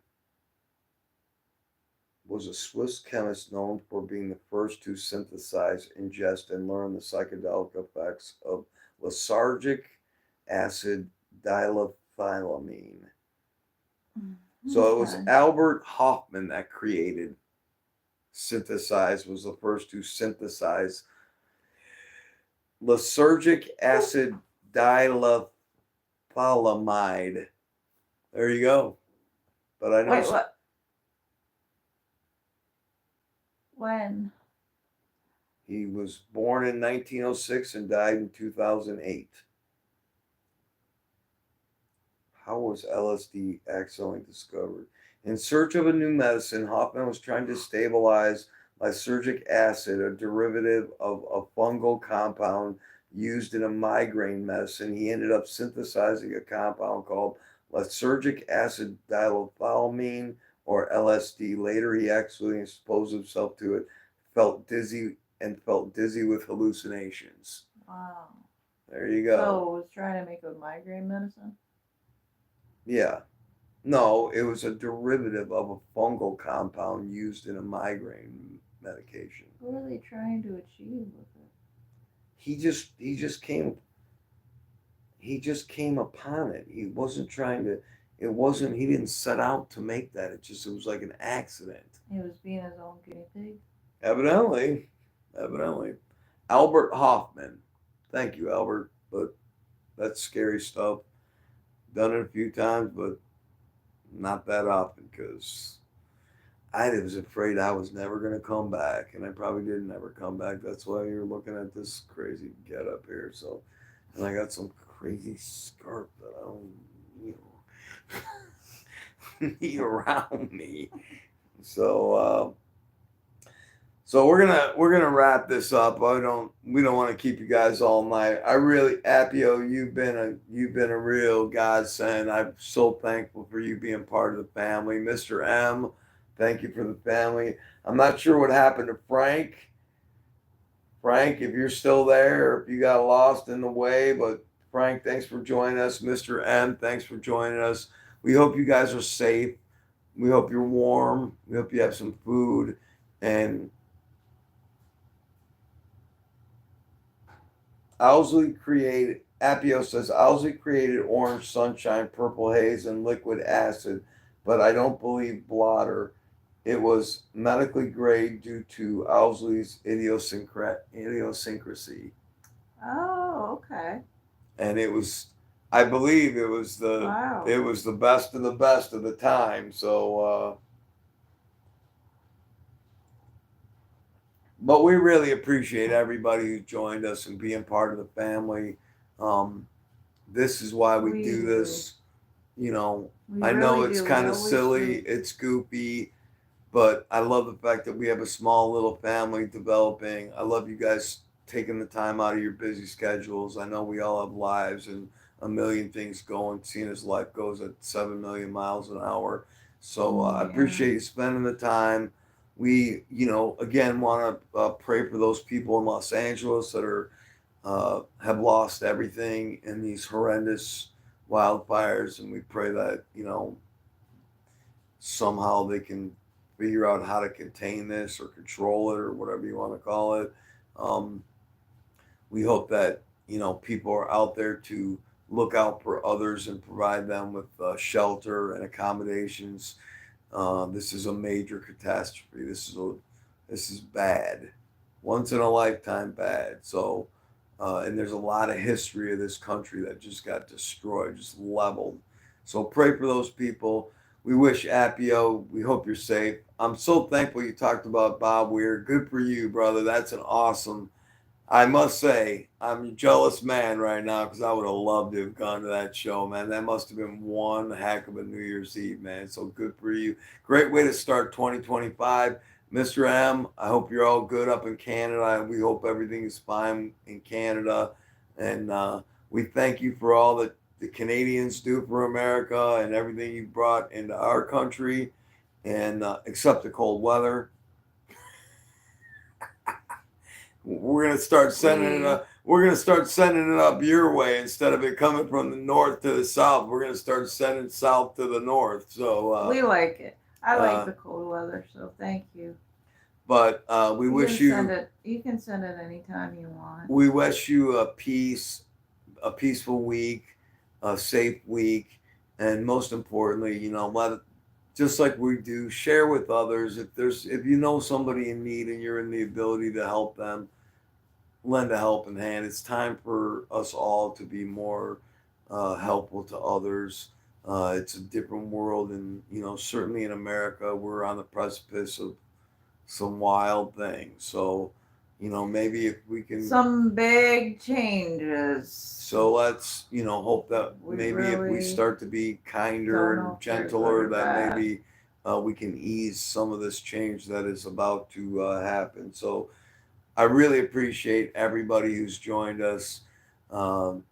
was a Swiss chemist known for being the first to synthesize, ingest, and learn the psychedelic effects of lysergic acid diethylamine. So it was Albert Hoffman that was the first to synthesize lysergic acid diethylamide. There you go. But I know. Wait, what? When? He was born in 1906 and died in 2008. How was LSD accidentally discovered? In search of a new medicine, Hoffman was trying to stabilize lysergic acid, a derivative of a fungal compound used in a migraine medicine. He ended up synthesizing a compound called lysergic acid diethylamine, or LSD. Later, he actually exposed himself to it, felt dizzy with hallucinations. Wow. There you go. So was trying to make a migraine medicine? Yeah. No, it was a derivative of a fungal compound used in a migraine medication. What were they trying to achieve with it? He just came upon it. He wasn't trying to. He didn't set out to make that. It was like an accident. He was being his own guinea pig? Evidently. Albert Hoffman. Thank you, Albert. But that's scary stuff. Done it a few times, but not that often, because I was afraid I was never going to come back, and I probably did never come back. That's why you're looking at this crazy get up here. So, and I got some crazy scarf that I don't, you know, need around me. So, so we're gonna wrap this up. We don't want to keep you guys all night. I really, Appio, you've been a real godsend. I'm so thankful for you being part of the family. Mr. M, thank you for the family. I'm not sure what happened to Frank. Frank, if you're still there, or if you got lost in the way, but Frank, thanks for joining us. Mr. M, thanks for joining us. We hope you guys are safe. We hope you're warm. We hope you have some food, and Owsley created, Appio says, Owsley created orange sunshine, purple haze, and liquid acid, but I don't believe blotter. It was medically grade due to Owsley's idiosyncrasy. Oh, okay. And it was, I believe Wow. it was the best of the best of the time. So, but we really appreciate everybody who joined us and being part of the family. Um, this is why we We do do. this. You know, We I know really it's do. We kind of always silly, do. it's goofy, but I love the fact that we have a small little family developing. I love you guys taking the time out of your busy schedules. I know we all have lives and a million things going, seeing as life goes at 7 million miles an hour. So I Yeah. appreciate you spending the time. We, again, want to pray for those people in Los Angeles that have lost everything in these horrendous wildfires, and we pray that somehow they can figure out how to contain this or control it or whatever you want to call it. Um, we hope that people are out there to look out for others and provide them with shelter and accommodations. This is a major catastrophe. This is bad, once in a lifetime bad. So, and there's a lot of history of this country that just got destroyed, just leveled. So pray for those people. We wish Appio. We hope you're safe. I'm so thankful you talked about Bob Weir. Good for you, brother. That's an awesome. I must say, I'm a jealous man right now because I would have loved to have gone to that show, man. That must have been one heck of a New Year's Eve, man. So good for you. Great way to start 2025. Mr. M, I hope you're all good up in Canada. We hope everything is fine in Canada. And we thank you for all that the Canadians do for America and everything you brought into our country, and except the cold weather. We're gonna start sending it We up. We're gonna start sending it up your way instead of it coming from the north to the south. We're gonna start sending south to the north. So, we like it. I like uh, the cold weather, so thank you. but we You can wish send you it. You can send it anytime you want. we wish you a peaceful week, a safe week, and most importantly, let it, just like we do, share with others. If you know somebody in need and you're in the ability to help them, lend a helping hand. It's time for us all to be more helpful to others. It's a different world, and certainly in America, we're on the precipice of some wild things. So, maybe if we can. Some big changes. So let's, hope that We maybe if we really start to be kinder don't know and if they're good gentler, or that bad. maybe we can ease some of this change that is about to happen. So I really appreciate everybody who's joined us. Um,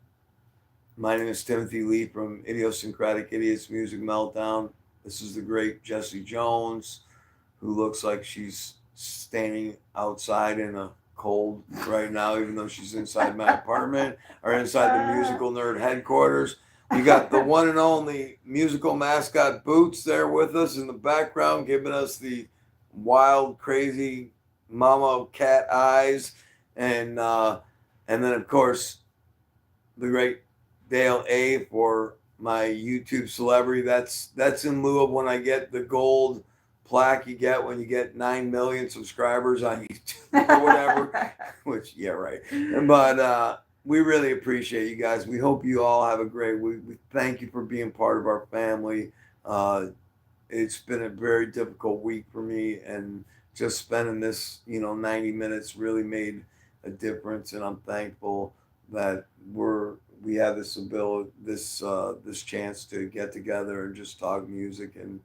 my name is Timothy Lee from Idiosyncratic Idiots Music Meltdown. This is the great Jessie Jones, who looks like she's standing outside in a cold right now, even though she's inside my apartment or inside the musical nerd headquarters. We got the one and only musical mascot Boots there with us in the background, giving us the wild, crazy mama cat eyes, and and then of course the great Dale A for my YouTube celebrity. That's in lieu of when I get the gold plaque you get when you get 9 million subscribers on YouTube or whatever. Which yeah, right. But we really appreciate you guys. We hope you all have a great week. We thank you for being part of our family. Uh, it's been a very difficult week for me, and just spending this 90 minutes really made a difference, and I'm thankful that we have this ability, this chance to get together and just talk music and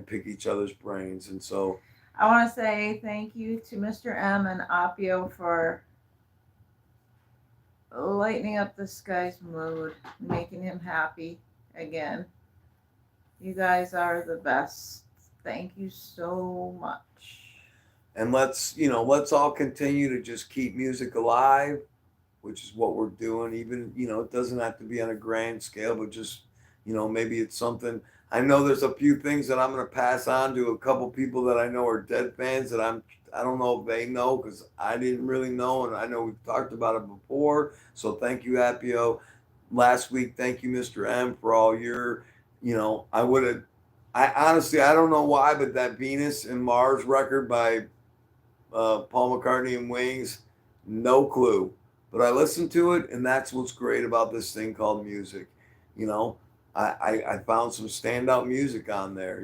pick each other's brains. And so I want to say thank you to Mr. M and Apio for lightening up this guy's mood, making him happy again. You guys are the best. Thank you so much. and let's all continue to just keep music alive, which is what we're doing. Even it doesn't have to be on a grand scale, but just maybe it's something. I know there's a few things that I'm going to pass on to a couple people that I know are Dead fans that I don't know if they know, because I didn't really know, and I know we've talked about it before. So thank you, Apio. Last week, thank you, Mr. M, for all your, I would have. I honestly, I don't know why, but that Venus and Mars record by Paul McCartney and Wings, no clue. But I listened to it, and that's what's great about this thing called music. You know, I found some standout music on there.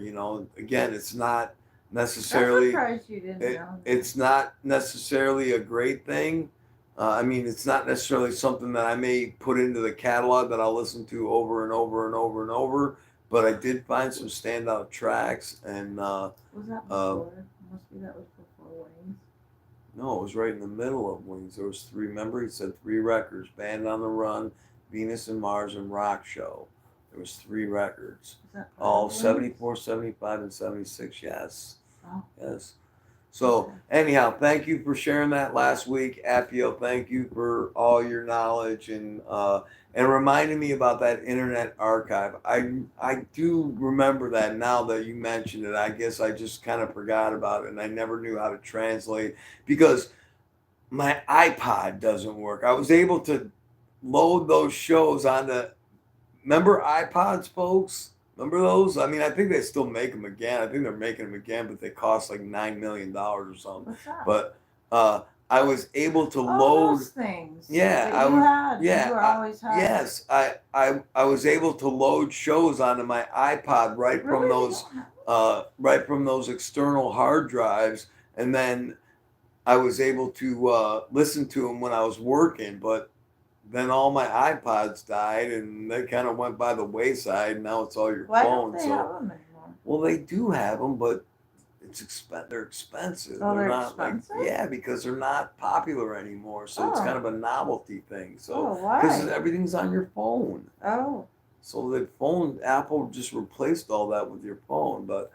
Again, it's not I'm necessarily surprised you didn't it, know that. it's not necessarily a great thing. I mean, it's not necessarily something that I may put into the catalog that I'll listen to over and over and over and over. But I did find some standout tracks, and Was that before? Must be that was before Wings. no, it was right in the middle of Wings. There was three. Remember, he said three records: Band on the Run, Venus and Mars, and Rock Show. There was three records, Was that part all of Wings? 74, 75, and 76. Yes, Oh, yes. So okay. anyhow, thank you for sharing that last week, Apio. Thank you for all your knowledge and reminding me about that Internet Archive. I do remember that now that you mentioned it. I guess I just kind of forgot about it, and I never knew how to translate because my iPod doesn't work. I was able to load those shows onto. Remember iPods, folks? Remember those? I mean, I think they still make them again. I think they're making them again, but they cost like $9 million or something. What's that? But I was able to Oh, load. those things Yeah, that I you was. had. Yeah, You always had. yes, I was able to load shows onto my iPod Really? right from those external hard drives, and then I was able to listen to them when I was working. But then all my iPods died, and they kind of went by the wayside. Now it's all your Why phone. don't they have them anymore? Well, they do have them, but they're expensive. Oh, They're they're not expensive? yeah, because they're not popular anymore. So it's kind Oh. of a novelty thing. So Oh, why? because everything's on your phone. Oh. So the phone, Apple just replaced all that with your phone. But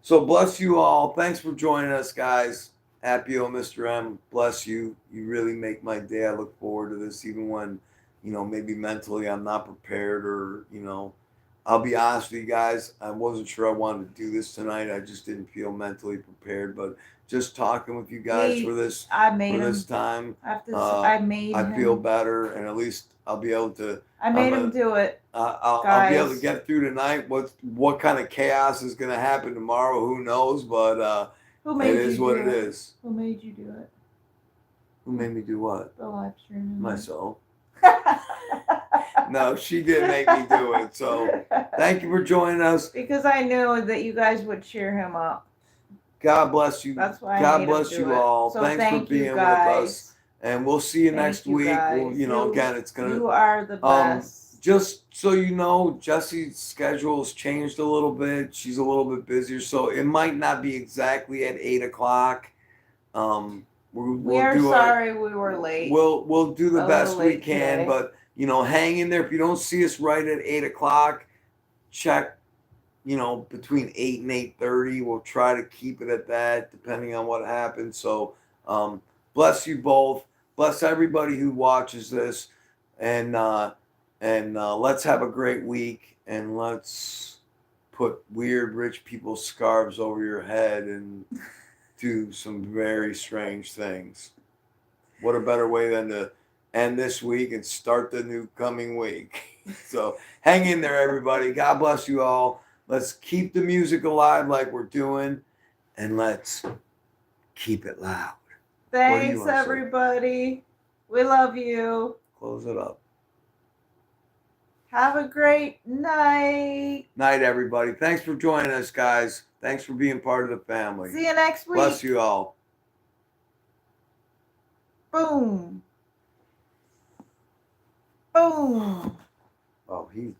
so bless you all. Thanks for joining us, guys. Apio, Mr. M, bless you. You really make my day. I look forward to this, even when, maybe mentally I'm not prepared, or, I'll be honest with you guys. I wasn't sure I wanted to do this tonight. I just didn't feel mentally prepared. But just talking with you guys for this I made him. this time, I have to. I made I him. feel better, and at least I'll be able to. I made him do it. I'll be able to get through tonight. What kind of chaos is going to happen tomorrow? Who knows? But Who made it you is what do it is. Who made you do it? Who made me do what? The live stream. Myself. No, she did make me do it. So thank you for joining us. Because I knew that you guys would cheer him up. God bless you. That's why God I bless you it. all. So Thanks for being with us. And we'll see you next week. We'll, again, it's gonna. You are the best. Just so you know, Jesse's schedule's changed a little bit. She's a little bit busier, so it might not be exactly at 8 o'clock. We are sorry we were late. We'll do the best we can, today. but hang in there. If you don't see us right at 8 o'clock, check. Between 8 and 8:30. We'll try to keep it at that, depending on what happens. So, bless you both. Bless everybody who watches this, and let's have a great week. And let's put weird rich people's scarves over your head and do some very strange things. What a better way than to end this week and start the new coming week. So hang in there, everybody. God bless you all. Let's keep the music alive like we're doing, and let's keep it loud. Thanks, everybody. We love you. Close it up. Have a great night. Night, everybody. Thanks for joining us, guys. Thanks for being part of the family. See you next week. Bless you all. Boom. Boom. Oh, he